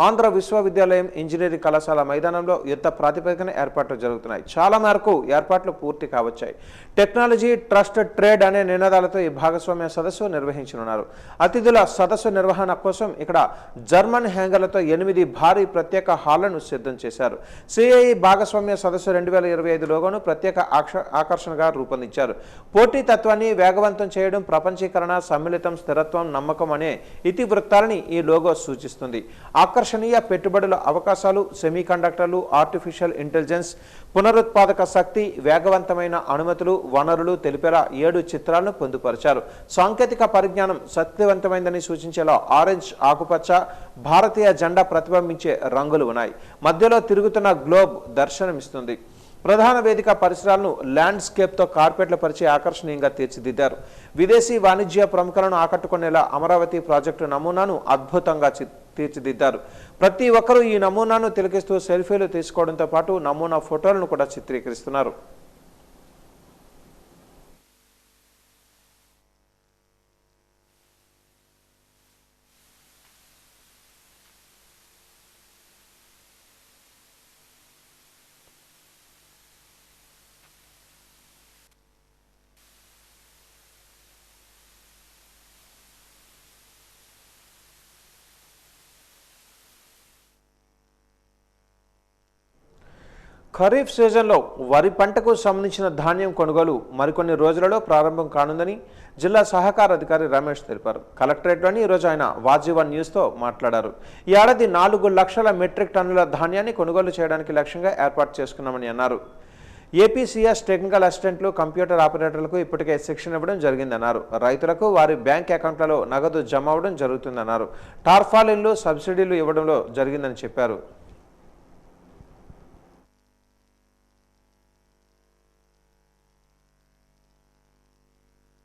ఆంధ్ర విశ్వవిద్యాలయం ఇంజనీరింగ్ కళాశాల మైదానంలో యుద్ధ ప్రాతిపదికన ఏర్పాట్లు జరుగుతున్నాయి. చాలా మేరకు ఏర్పాట్లు పూర్తి కావచ్చాయి. టెక్నాలజీ, ట్రస్ట్, ట్రేడ్ అనే నినాదాలతో ఈ భాగస్వామ్య సదస్సు నిర్వహించనున్నారు. అతిథుల సదస్సు నిర్వహణ కోసం ఇక్కడ జర్మన్ హ్యాంగర్లతో 8 భారీ ప్రత్యేక హాళ్లను సిద్ధం చేశారు. సిఐఈ భాగస్వామ్య సదస్సు 2025 లోగోను ప్రత్యేక ఆకర్షణగా రూపొందించారు. పోటీతత్వాన్ని వేగవంతం చేయడం, ప్రపంచీకరణ, సమ్మిళితం, స్థిరత్వం, నమ్మకం అనే ఇతివృత్తాలని ఈ లోగో సూచిస్తుంది. ఆకర్షణీయ పెట్టుబడుల అవకాశాలు, సెమీకండక్టర్లు, ఆర్టిఫిషియల్ ఇంటెలిజెన్స్, పునరుత్పాదక శక్తి, వేగవంతమైన అనుమతులు, వనరులు తెలిపేలా 7 చిత్రాలను పొందుపరిచారు. సాంకేతిక పరిజ్ఞానం శక్తివంతమైందని సూచించేలా ఆరెంజ్, ఆకుపచ్చ, భారతీయ జెండా ప్రతిబింబించే రంగులు ఉన్నాయి. మధ్యలో తిరుగుతున్న గ్లోబ్ దర్శనమిస్తుంది. ప్రధాన వేదిక పరిసరాలను ల్యాండ్స్కేప్తో కార్పెట్లు పరిచి ఆకర్షణీయంగా తీర్చిదిద్దారు. విదేశీ వాణిజ్య ప్రముఖులను ఆకట్టుకునేలా అమరావతి ప్రాజెక్టు నమూనాను అద్భుతంగా తీర్చిదిద్దారు. ప్రతి ఒక్కరూ ఈ నమూనాను తిలకిస్తూ సెల్ఫీలు తీసుకోవడంతో పాటు నమూనా ఫోటోలను కూడా చిత్రీకరిస్తున్నారు. ఖరీఫ్ సీజన్లో వరి పంటకు సంబంధించిన ధాన్యం కొనుగోలు మరికొన్ని రోజులలో ప్రారంభం కానుందని జిల్లా సహకార అధికారి రమేష్ తెలిపారు. కలెక్టరేట్లోని ఈరోజు ఆయన వాజీవన్ న్యూస్తో మాట్లాడారు. ఈ ఏడాది 4 లక్షల మెట్రిక్ టన్నుల ధాన్యాన్ని కొనుగోలు చేయడానికి లక్ష్యంగా ఏర్పాటు చేసుకున్నామని అన్నారు. ఏపీసీఎస్ టెక్నికల్ అసిస్టెంట్లు, కంప్యూటర్ ఆపరేటర్లకు ఇప్పటికే శిక్షణ ఇవ్వడం జరిగిందన్నారు. రైతులకు వారి బ్యాంక్ అకౌంట్లలో నగదు జమ అవ్వడం జరుగుతుందన్నారు. టార్పాలిన్లు, సబ్సిడీలు ఇవ్వడంలో జరిగిందని చెప్పారు.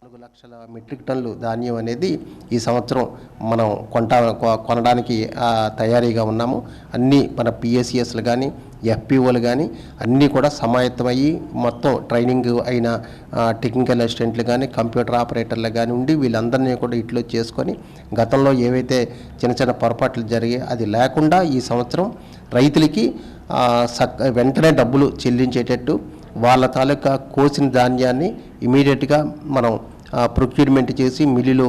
4 లక్షల మెట్రిక్ టన్నులు ధాన్యం అనేది ఈ సంవత్సరం మనం కొనడానికి తయారీగా ఉన్నాము. అన్నీ మన పిఎస్సిఎస్లు కానీ, ఎఫ్పిఓలు కానీ అన్నీ కూడా సమాయత్తమయ్యి మొత్తం ట్రైనింగ్ అయిన టెక్నికల్ అసిస్టెంట్లు కానీ, కంప్యూటర్ ఆపరేటర్లు కానీ ఉండి వీళ్ళందరినీ కూడా ఇట్లో చేసుకొని గతంలో ఏవైతే చిన్న చిన్న పొరపాట్లు జరిగాయి అది లేకుండా ఈ సంవత్సరం రైతులకి వెంటనే డబ్బులు చెల్లించేటట్టు వాళ్ళ తాలూకా కోసిన ధాన్యాన్ని ఇమీడియట్గా మనం ప్రొక్యూర్మెంట్ చేసి మిల్లులో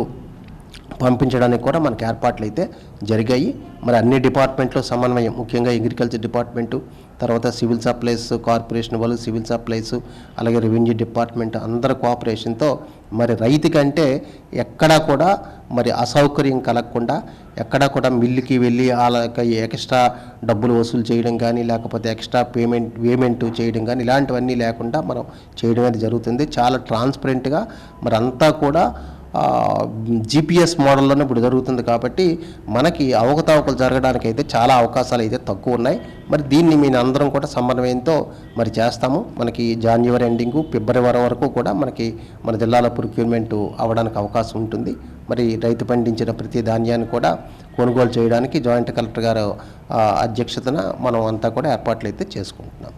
పంపించడానికి కూడా మనకి ఏర్పాట్లు అయితే జరిగాయి. మరి అన్ని డిపార్ట్మెంట్లో సమన్వయం, ముఖ్యంగా అగ్రికల్చర్ డిపార్ట్మెంటు, తర్వాత సివిల్ సప్లైస్ కార్పొరేషన్ వాళ్ళు, సివిల్ సప్లైస్, అలాగే రెవెన్యూ డిపార్ట్మెంట్ అందరి కోఆపరేషన్తో మరి రైతుకంటే ఎక్కడా కూడా మరి అసౌకర్యం కలగకుండా, ఎక్కడా కూడా మిల్లుకి వెళ్ళి వాళ్ళకి ఎక్స్ట్రా డబ్బులు వసూలు చేయడం కానీ, లేకపోతే ఎక్స్ట్రా పేమెంట్ చేయడం కానీ ఇలాంటివన్నీ లేకుండా మనం చేయడం అనేది జరుగుతుంది. చాలా ట్రాన్స్పరెంట్గా మరి అంతా కూడా GPS మోడల్లోనే ఇప్పుడు జరుగుతుంది. కాబట్టి మనకి అవకతవకలు జరగడానికి అయితే చాలా అవకాశాలు అయితే తక్కువ ఉన్నాయి. మరి దీన్ని మేము అందరం కూడా సమన్వయంతో మరి చేస్తాము. మనకి జనవరి ఎండింగు ఫిబ్రవరి వరకు కూడా మనకి మన జిల్లాలో ప్రొక్యూర్మెంట్ అవ్వడానికి అవకాశం ఉంటుంది. మరి రైతు పండించిన ప్రతి ధాన్యాన్ని కూడా కొనుగోలు చేయడానికి జాయింట్ కలెక్టర్ గారు అధ్యక్షతన మనం అంతా కూడా ఏర్పాట్లు అయితే చేసుకుంటున్నాం.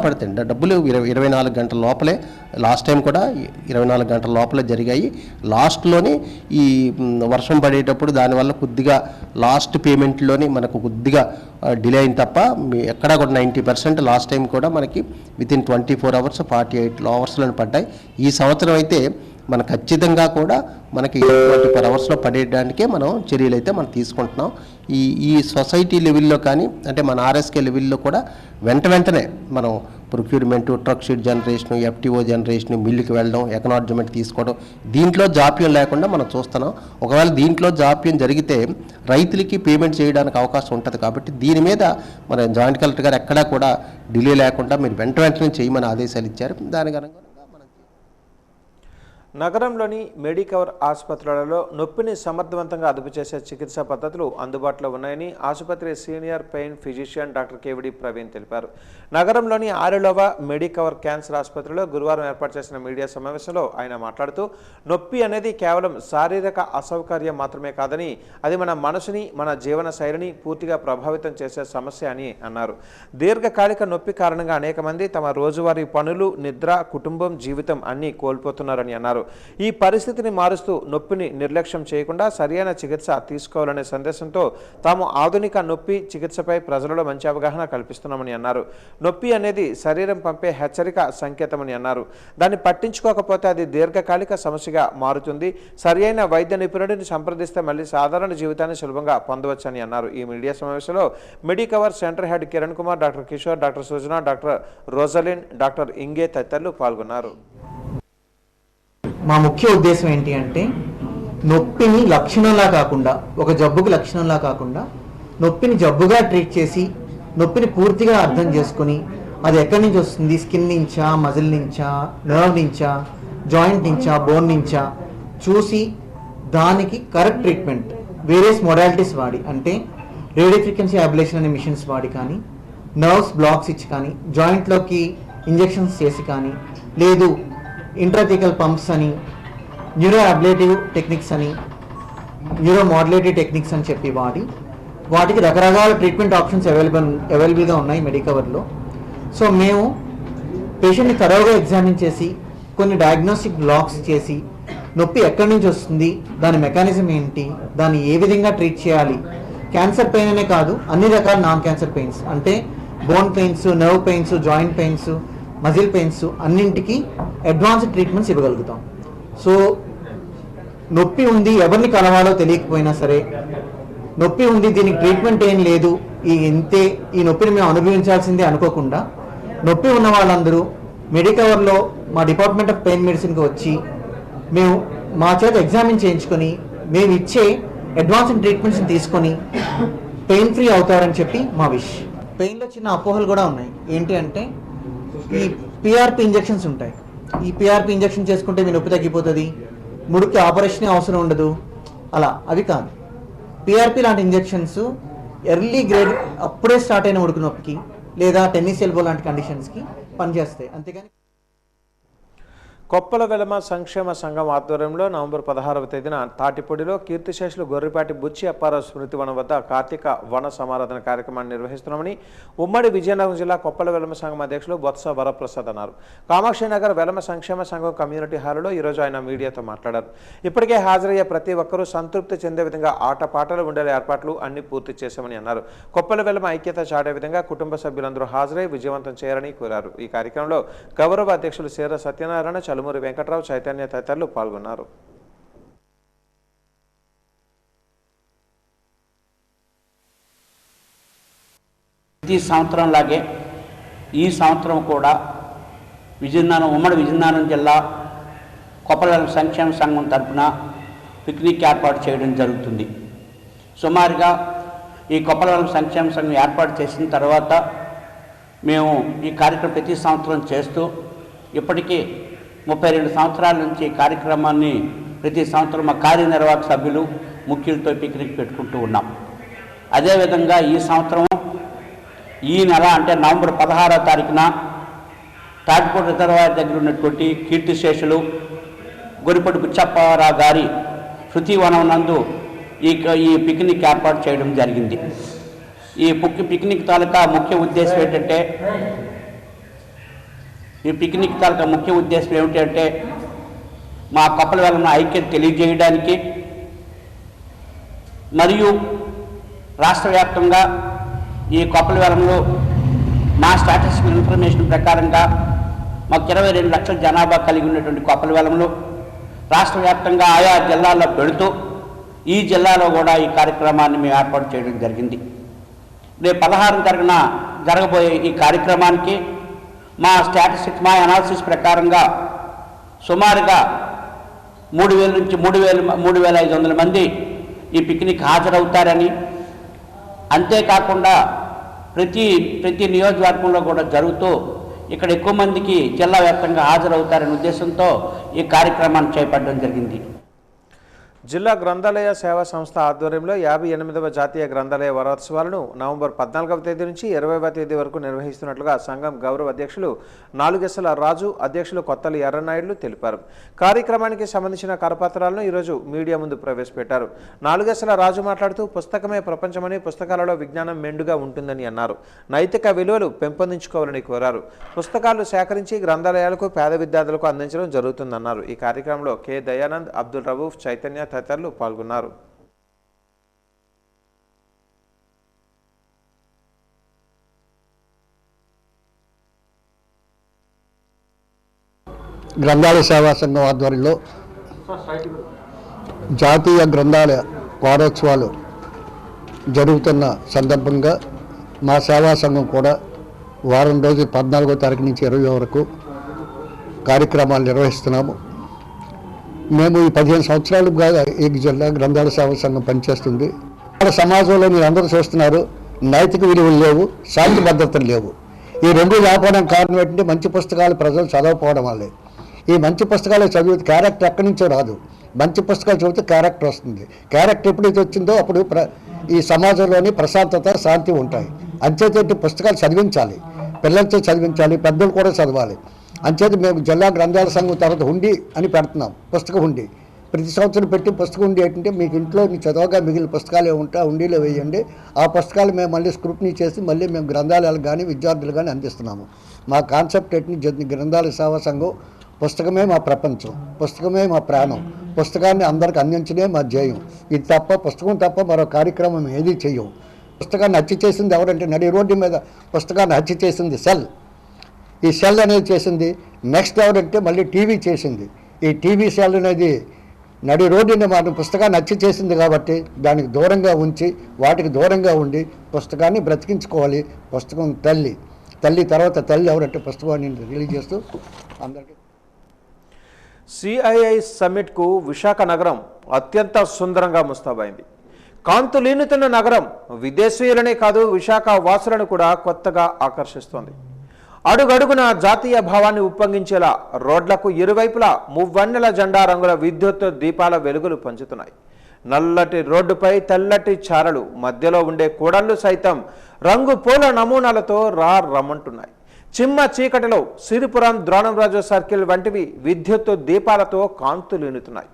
పడతాయి డబ్బులు 24 గంటల లోపలే, లాస్ట్ టైం కూడా 24 గంటల లోపలే జరిగాయి. లాస్ట్లోని ఈ వర్షం పడేటప్పుడు దానివల్ల కొద్దిగా లాస్ట్ పేమెంట్లోని మనకు కొద్దిగా డిలే అయింది తప్ప ఎక్కడా కూడా 90% లాస్ట్ టైం కూడా మనకి వితిన్ 24 అవర్స్ 48 అవర్స్లోనే పడ్డాయి. ఈ సంవత్సరం అయితే మన ఖచ్చితంగా కూడా మనకి 24 అవర్స్లో పడేయడానికే మనం చర్యలు అయితే మనం తీసుకుంటున్నాం. ఈ సొసైటీ లెవెల్లో కానీ, అంటే మన RSK లెవెల్లో కూడా వెంటనే మనం procurement, truck sheet generation, FTO generation, మిల్లుకి వెళ్ళడం, ఎకనాలజ్మెంట్ తీసుకోవడం, దీంట్లో జాప్యం లేకుండా మనం చూస్తున్నాం. ఒకవేళ దీంట్లో జాప్యం జరిగితే రైతులకి పేమెంట్ చేయడానికి అవకాశం ఉంటుంది. కాబట్టి దీని మీద మన జాయింట్ కలెక్టర్ గారు ఎక్కడా కూడా డిలే లేకుండా మీరు వెంటనే చేయమని ఆదేశాలు ఇచ్చారు. దానికి అనుగుణంగా నగరంలోని మెడికవర్ ఆసుపత్రులలో నొప్పిని సమర్థవంతంగా అదుపు చేసే చికిత్సా పద్ధతులు అందుబాటులో ఉన్నాయని ఆసుపత్రి senior pain physician doctor KVD Praveen తెలిపారు. నగరంలోని 6వ మెడికవర్ క్యాన్సర్ ఆసుపత్రిలో గురువారం ఏర్పాటు చేసిన మీడియా సమావేశంలో ఆయన మాట్లాడుతూ, నొప్పి అనేది కేవలం శారీరక అసౌకర్యం మాత్రమే కాదని అది మన మనసుని, మన జీవన శైలిని పూర్తిగా ప్రభావితం చేసే సమస్య అని అన్నారు. దీర్ఘకాలిక నొప్పి కారణంగా అనేక మంది తమ రోజువారీ పనులు, నిద్ర, కుటుంబం, జీవితం అన్నీ కోల్పోతున్నారని అన్నారు. ఈ పరిస్థితిని మారుస్తూ నొప్పిని నిర్లక్ష్యం చేయకుండా సరైన చికిత్స తీసుకోవాలనే సందేశంతో తాము ఆధునిక నొప్పి చికిత్సపై ప్రజలలో మంచి అవగాహన కల్పిస్తున్నామని అన్నారు. నొప్పి అనేది శరీరం పంపే హెచ్చరిక సంకేతమని అన్నారు. దాన్ని పట్టించుకోకపోతే అది దీర్ఘకాలిక సమస్యగా మారుతుంది. సరైన వైద్య నిపుణుడిని సంప్రదిస్తే మళ్ళీ సాధారణ జీవితాన్ని సులభంగా పొందవచ్చని అన్నారు. ఈ మీడియా సమావేశంలో Medicover centre head Kiran Kumar, doctor Kishore, doctor Sujana, doctor Roselin, doctor ఇంగే తదితరులు పాల్గొన్నారు. మా ముఖ్య ఉద్దేశం ఏంటి అంటే, నొప్పిని లక్షణంలా కాకుండా, ఒక జబ్బుకి లక్షణంలా కాకుండా నొప్పిని జబ్బుగా ట్రీట్ చేసి నొప్పిని పూర్తిగా అర్థం చేసుకుని అది ఎక్కడి నుంచి వస్తుంది, స్కిన్ నుంచా, మజిల్ నుంచా, నర్వ్ నుంచా, జాయింట్ నుంచా, బోన్ నుంచా చూసి దానికి కరెక్ట్ ట్రీట్మెంట్ వేరియస్ మొడాలిటీస్ వాడి, అంటే రేడియో ఫ్రీక్వెన్సీ అబ్లేషన్ అనే మిషన్స్ వాడి కానీ, నర్వ్స్ బ్లాక్స్ ఇచ్చి కానీ, జాయింట్లోకి ఇంజెక్షన్స్ చేసి కానీ, లేదు ఇంట్రాథికల్ పంప్స్ అని, న్యూరో అబ్లేటివ్ టెక్నిక్స్ అని, న్యూరో మాడ్యులేటివ్ టెక్నిక్స్ అని చెప్పి వాటికి రకరకాల ట్రీట్మెంట్ ఆప్షన్స్ అవైలబుల్గా ఉన్నాయి మెడికవర్లో. సో మేము పేషెంట్ని తరోగా ఎగ్జామిన్ చేసి కొన్ని డయాగ్నోస్టిక్ బ్లాక్స్ చేసి నొప్పి ఎక్కడి నుంచి వస్తుంది, దాని మెకానిజం ఏంటి, దాన్ని ఏ విధంగా ట్రీట్ చేయాలి, క్యాన్సర్ పెయిన్ అనే కాదు అన్ని రకాల నాన్ క్యాన్సర్ పెయిన్స్ అంటే bone pains, nerve pains, joint pains, muscle pains అన్నింటికి అడ్వాన్స్డ్ ట్రీట్మెంట్స్ ఇవ్వగలుగుతాం. సో నొప్పి ఉంది, ఎవరిని కలవాలో తెలియకపోయినా సరే, నొప్పి ఉంది దీనికి ట్రీట్మెంట్ ఏం లేదు, ఈ నొప్పిని మేము అనుభవించాల్సిందే అనుకోకుండా నొప్పి ఉన్న వాళ్ళందరూ మెడికవర్లో మా డిపార్ట్మెంట్ ఆఫ్ పెయిన్ మెడిసిన్కి వచ్చి మేము మా చేత ఎగ్జామిన్ చేయించుకొని మేము ఇచ్చే అడ్వాన్స్డ్ ట్రీట్మెంట్స్ని తీసుకొని పెయిన్ ఫ్రీ అవుతారని చెప్పి మా విష్. పెయిన్లో చిన్న అపోహలు కూడా ఉన్నాయి. ఏంటి అంటే, ఈ PRP ఇంజెక్షన్స్ ఉంటాయి. ఈ PRP ఇంజెక్షన్ చేసుకుంటే మీ నొప్పి తగ్గిపోతుంది, ముడికి ఆపరేషన్ అవసరం ఉండదు, అవి కాదు. PRP లాంటి ఇంజెక్షన్స్ ఎర్లీ గ్రేడ్ అప్పుడే స్టార్ట్ అయిన ముడుకు నొప్పికి లేదా టెన్నిస్ ఎల్బో లాంటి కండిషన్స్కి పనిచేస్తాయి. అంతేగాని కొప్పల వెలమ సంక్షేమ సంఘం ఆధ్వర్యంలో నవంబర్ 16వ తేదీన తాటిపొడిలో కీర్తిశేషులు గొర్రెపాటి బుచ్చి అప్పారావు స్మృతి వనం వద్ద కార్తీక వన సమారాధన కార్యక్రమాన్ని నిర్వహిస్తున్నామని ఉమ్మడి విజయనగరం జిల్లా కొప్పల వెలమ సంఘం అధ్యక్షులు బొత్స వరప్రసాద్ అన్నారు. కామాక్షినగర్ వెలమ సంక్షేమ సంఘం కమ్యూనిటీ హాల్లో ఈరోజు ఆయన మీడియాతో మాట్లాడారు. ఇప్పటికే హాజరయ్యే ప్రతి ఒక్కరూ సంతృప్తి చెందే విధంగా ఆటపాటలు ఉండే ఏర్పాట్లు అన్ని పూర్తి చేశామని అన్నారు. కొప్పల వెలమ ఐక్యత చాటే విధంగా కుటుంబ సభ్యులందరూ హాజరై విజయవంతం చేయాలని కోరారు. ఈ కార్యక్రమంలో గౌరవ అధ్యక్షులు శీర సత్యనారాయణ, చలుమూరి వెంకట్రావు, చైతన్య తదితరులు పాల్గొన్నారు. ప్రతి సంవత్సరంలాగే ఈ సంవత్సరం కూడా ఉమ్మడి విజయనగరం జిల్లా కొప్పలవెల్లం సంక్షేమ సంఘం తరఫున పిక్నిక్ ఏర్పాటు చేయడం జరుగుతుంది. సుమారుగా ఈ కొప్పలవెల్లం సంక్షేమ సంఘం ఏర్పాటు చేసిన తర్వాత మేము ఈ కార్యక్రమం ప్రతి సంవత్సరం చేస్తూ ఇప్పటికీ 32 సంవత్సరాల నుంచి ఈ కార్యక్రమాన్ని ప్రతి సంవత్సరం మా కార్యనిర్వాహక సభ్యులు ముఖ్యులతో పిక్నిక్ పెట్టుకుంటూ ఉన్నాం. అదేవిధంగా ఈ సంవత్సరం ఈ నెల అంటే నవంబర్ 16వ తారీఖున తాటిపూడి రిజర్వాయర్ దగ్గర ఉన్నటువంటి కీర్తిశేషులు గొరిపటి బుచ్చప్పారావు గారి శృతివనం నందు ఈ పిక్నిక్ ఏర్పాటు చేయడం జరిగింది. ఈ పిక్నిక్ తాలూకా ముఖ్య ఉద్దేశం ఏంటంటే మా కొప్పలవెల్లం ఐక్యత తెలియజేయడానికి మరియు రాష్ట్ర వ్యాప్తంగా ఈ కొప్పలవెల్లంలో మా స్టాటిస్టికల్ ఇన్ఫర్మేషన్ ప్రకారంగా మాకు 22 లక్షల జనాభా కలిగి ఉన్నటువంటి కొప్పలవెల్లంలో రాష్ట్ర వ్యాప్తంగా ఆయా జిల్లాల్లో పెడుతూ ఈ జిల్లాలో కూడా ఈ కార్యక్రమాన్ని మేము ఏర్పాటు చేయడం జరిగింది. రేపు 16వ తారీఖున జరగబోయే ఈ కార్యక్రమానికి మా అనాలిసిస్ ప్రకారంగా సుమారుగా 3,000 నుంచి 3,500 మంది ఈ పిక్నిక్ హాజరవుతారని, అంతేకాకుండా ప్రతి నియోజకవర్గంలో కూడా జరుగుతూ ఇక్కడ ఎక్కువ మందికి జిల్లా వ్యాప్తంగా హాజరవుతారనే ఉద్దేశంతో ఈ కార్యక్రమాన్ని చేపట్టడం జరిగింది. జిల్లా గ్రంథాలయ సేవా సంస్థ ఆధ్వర్యంలో 58వ జాతీయ గ్రంథాలయ వారోత్సవాలను నవంబర్ 14వ తేదీ నుంచి 20వ తేదీ వరకు నిర్వహిస్తున్నట్లుగా సంఘం గౌరవ అధ్యక్షులు నాలుగెసల రాజు, అధ్యక్షులు కొత్తలి ఎర్రనాయుడులు తెలిపారు. కార్యక్రమానికి సంబంధించిన కరపత్రాలను ఈరోజు మీడియా ముందు ప్రవేశపెట్టారు. నాలుగెసల రాజు మాట్లాడుతూ పుస్తకమే ప్రపంచమని, పుస్తకాలలో విజ్ఞానం మెండుగా ఉంటుందని అన్నారు. నైతిక విలువలు పెంపొందించుకోవాలని కోరారు. పుస్తకాలు సేకరించి గ్రంథాలయాలకు పేద విద్యార్థులకు అందించడం జరుగుతుందన్నారు. ఈ కార్యక్రమంలో కె దయానంద్, అబ్దుల్ రవూఫ్, చైతన్య తదితరులు పాల్గొన్నారు. గ్రంథాలయ సేవా సంఘం ఆధ్వర్యంలో జాతీయ గ్రంథాలయ వారోత్సవాలు జరుగుతున్న సందర్భంగా మా సేవా సంఘం కూడా వారం రోజులు 14వ తారీఖు నుంచి 20 వరకు కార్యక్రమాలు నిర్వహిస్తున్నాము. మేము ఈ 15 సంవత్సరాలుగా ఈ జిల్లా గ్రంథాలయ సేవా సంఘం పనిచేస్తుంది. సమాజంలో మీరు అందరూ చూస్తున్నారు, నైతిక విలువలు లేవు, శాంతి భద్రతలు లేవు. ఈ రెండు లేకపోవడం కారణం ఏంటంటే మంచి పుస్తకాలు ప్రజలు చదవకపోవడం వల్లే. ఈ మంచి పుస్తకాలు చదివితే క్యారెక్టర్ ఎక్కడి నుంచో రాదు. మంచి పుస్తకాలు చదివితే క్యారెక్టర్ వస్తుంది. క్యారెక్టర్ ఎప్పుడైతే వచ్చిందో అప్పుడు ఈ సమాజంలోని ప్రశాంతత, శాంతి ఉంటాయి. అంచేత పుస్తకాలు చదివించాలి, పిల్లలతో చదివించాలి, పెద్దలు కూడా చదవాలి. అంచేత మేము జిల్లా గ్రంథాలయ సంఘం తర్వాత హుండీ అని పెడుతున్నాం. పుస్తక హుండీ ప్రతి సంవత్సరం పెట్టి పుస్తకం హుండీ ఏంటంటే మీకు ఇంట్లో మీ చదవగా మిగిలిన పుస్తకాలు ఏముంటే ఆ హుండీలో వేయండి. ఆ పుస్తకాలు మేము మళ్ళీ స్క్రూటినీ చేసి మళ్ళీ మేము గ్రంథాలయాలకు కానీ విద్యార్థులు కానీ అందిస్తున్నాము. మా కాన్సెప్ట్ ఏంటి, గ్రంథాలయ సేవా సంఘం పుస్తకమే మా ప్రపంచం, పుస్తకమే మా ప్రాణం, పుస్తకాన్ని అందరికి అందించడే మా ధ్యేయం. ఇది తప్ప పుస్తకం తప్ప మరో కార్యక్రమం ఏదీ చెయ్యం. పుస్తకాన్ని హత్య చేసింది ఎవరంటే నడి రోడ్డు మీద పుస్తకాన్ని హత్య చేసింది సెల్. ఈ సెల్ అనేది చేసింది. నెక్స్ట్ ఎవరంటే మళ్ళీ టీవీ చేసింది. ఈ టీవీ సెల్ అనేది నడి రోడ్డుని మన పుస్తకాన్ని హత్య చేసింది కాబట్టి దానికి దూరంగా ఉంచి వాటికి దూరంగా ఉండి పుస్తకాన్ని బ్రతికించుకోవాలి. పుస్తకం తల్లి తర్వాత తల్లి ఎవరంటే పుస్తకాన్ని రిలీజ్ చేస్తూ అందరికీ. సిఐఐ సమ్మిట్కు విశాఖ నగరం అత్యంత సుందరంగా ముస్తాబైంది. కాంతులీనుతున్న నగరం విదేశీయులనే కాదు విశాఖ వాసులను కూడా కొత్తగా ఆకర్షిస్తోంది. అడుగడుగున జాతీయ భావాన్ని ఉప్పొంగించేలా రోడ్లకు ఇరువైపులా మువ్వన్నెల జెండా రంగుల విద్యుత్ దీపాల వెలుగులు పంచుతున్నాయి. నల్లటి రోడ్డుపై తెల్లటి చారలు, మధ్యలో ఉండే కూడళ్లు సైతం రంగు పూల నమూనాలతో రమ్మంటున్నాయి. చిమ్మ చీకటిలో సిరిపురం, ద్రోణంరాజు సర్కిల్ వంటివి విద్యుత్ దీపాలతో కాంతులీనుతున్నాయి.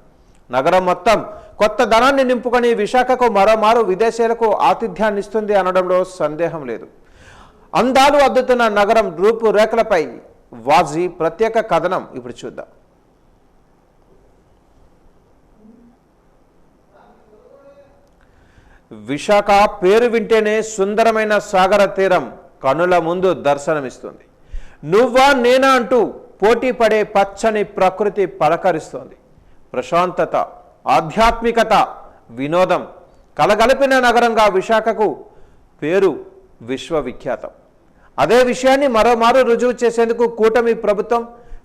నగరం మొత్తం కొత్త ధనాన్ని నింపుకొని విశాఖకు మరోమారు విదేశీయులకు ఆతిథ్యాన్నిస్తుంది అనడంలో సందేహం లేదు. అందాలు అద్దుతున్న నగరం రూపురేఖలపై వాజీ ప్రత్యేక కథనం ఇప్పుడు చూద్దాం. విశాఖ పేరు వింటేనే సుందరమైన సాగర తీరం కనుల ముందు దర్శనమిస్తుంది. నువ్వా నేనా అంటూ పోటీ పడే పచ్చని ప్రకృతి పలకరిస్తోంది. ప్రశాంతత, ఆధ్యాత్మికత, వినోదం కలగలిపిన నగరంగా విశాఖకు పేరు విశ్వవిఖ్యాతం. అదే విషయాన్ని మరోమారు రుజువు చేసేందుకు కూటమి ప్రభుత్వం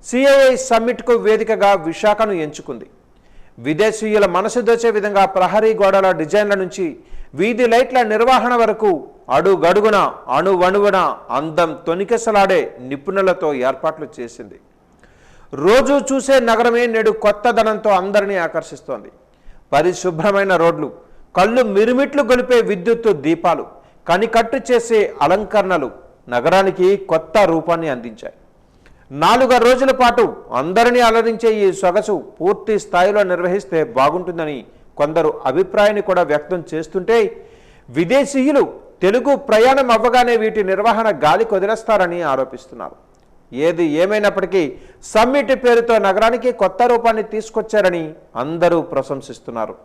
సిఐఐ సమ్మిట్కు వేదికగా విశాఖను ఎంచుకుంది. విదేశీయుల మనసు దోచే విధంగా ప్రహరీ గోడల డిజైన్ల నుంచి వీధి లైట్ల నిర్వహణ వరకు అడుగడుగున అణువణువున అందం తొనికెసలాడే నిపుణులతో ఏర్పాట్లు చేసింది. రోజు చూసే నగరమే నేడు కొత్తదనంతో అందరినీ ఆకర్షిస్తోంది. పరిశుభ్రమైన రోడ్లు, కళ్ళు మిరుమిట్లు గొలిపే విద్యుత్తు దీపాలు, కనికట్టు చేసే అలంకరణలు నగరానికి కొత్త రూపాన్ని అందించాయి. 4 రోజుల పాటు అందరినీ అలరించే ఈ సొగసు పూర్తి స్థాయిలో నిర్వహిస్తే బాగుంటుందని కొందరు అభిప్రాయాన్ని కూడా వ్యక్తం చేస్తుంటే, విదేశీయులు తెలుగు ప్రయాణం అవ్వగానే వీటి నిర్వహణ గాలికి వదిలేస్తారని ఆరోపిస్తున్నారు. ఏది ఏమైనప్పటికీ సమ్మిట్ పేరుతో నగరానికి కొత్త రూపాన్ని తీసుకొచ్చారని అందరూ ప్రశంసిస్తున్నారు.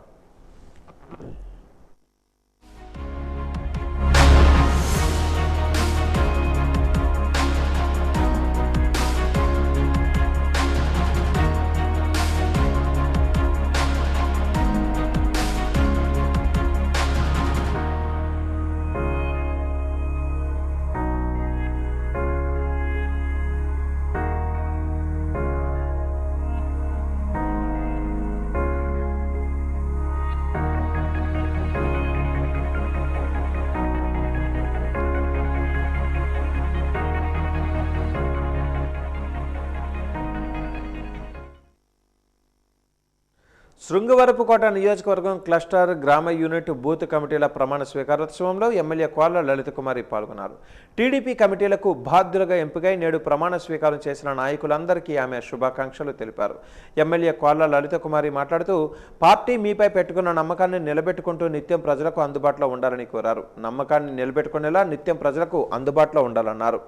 శృంగవరపుకోట నియోజకవర్గం క్లస్టర్ గ్రామ యూనిట్ బూత్ కమిటీల ప్రమాణ స్వీకారోత్సవంలో ఎమ్మెల్యే కోళ్ల లలితకుమారి పాల్గొన్నారు. టీడీపీ కమిటీలకు బాధ్యులుగా ఎంపికై నేడు ప్రమాణ స్వీకారం చేసిన నాయకులందరికీ ఆమె శుభాకాంక్షలు తెలిపారు. ఎమ్మెల్యే కోళ్ల లలితకుమారి మాట్లాడుతూ పార్టీ మీపై పెట్టుకున్న నమ్మకాన్ని నిలబెట్టుకుంటూ నిత్యం ప్రజలకు అందుబాటులో ఉండాలని కోరారు. నమ్మకాన్ని నిలబెట్టుకునేలా నిత్యం ప్రజలకు అందుబాటులో ఉండాలన్నారు.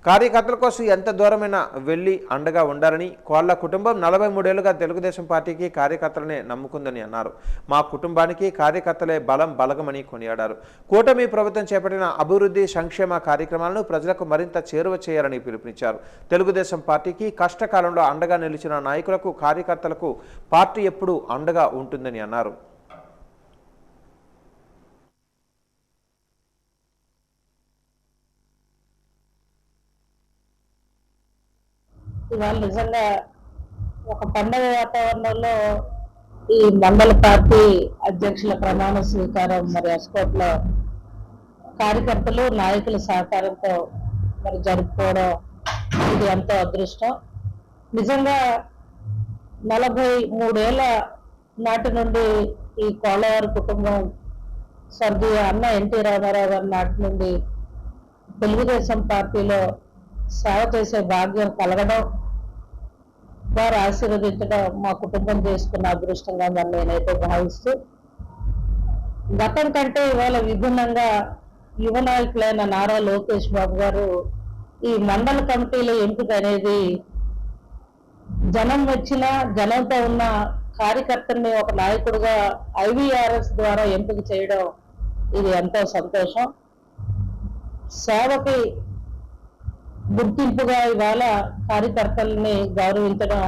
కార్యకర్తల కోసం ఎంత దూరమైనా వెళ్లి అండగా ఉండాలని, కోళ్ల కుటుంబం 43 ఏళ్లుగా తెలుగుదేశం పార్టీకి కార్యకర్తలనే నమ్ముకుందని అన్నారు. మా కుటుంబానికి కార్యకర్తలే బలగమని కొనియాడారు. కూటమి ప్రభుత్వం చేపట్టిన అభివృద్ధి సంక్షేమ కార్యక్రమాలను ప్రజలకు మరింత చేరువ చేయాలని పిలుపునిచ్చారు. తెలుగుదేశం పార్టీకి కష్టకాలంలో అండగా నిలిచిన నాయకులకు, కార్యకర్తలకు పార్టీ ఎప్పుడూ అండగా ఉంటుందని అన్నారు. ఇవాళ నిజంగా ఒక పండగ వాతావరణంలో ఈ మండల పార్టీ అధ్యక్షుల ప్రమాణ స్వీకారం మరి ఎస్కోట్లో కార్యకర్తలు నాయకుల సహకారంతో మరి జరుపుకోవడం ఇది ఎంతో అదృష్టం. నిజంగా 43 ఏళ్ల నాటి నుండి ఈ కోళ్ళవారి కుటుంబం స్వర్గీయ అన్న ఎన్టీ రామారావు గారి నాటి నుండి తెలుగుదేశం పార్టీలో సేవ చేసే భాగ్యం కలగడం, వారు ఆశీర్వదించడం మా కుటుంబం చేసుకున్న అదృష్టంగా మరి నేనైతే భావిస్తూ, గతం కంటే ఇవాళ విభిన్నంగా యువ నాయకులైన నారా లోకేష్ బాబు గారు ఈ మండల కమిటీల ఎంపిక అనేది జనం వచ్చిన జనంతో ఉన్న కార్యకర్తల్ని ఒక నాయకుడిగా IVRS ద్వారా ఎంపిక చేయడం ఇది ఎంతో సంతోషం. సేవకి గుర్తింపుగా ఇవాళ కార్యకర్తల్ని గౌరవించడం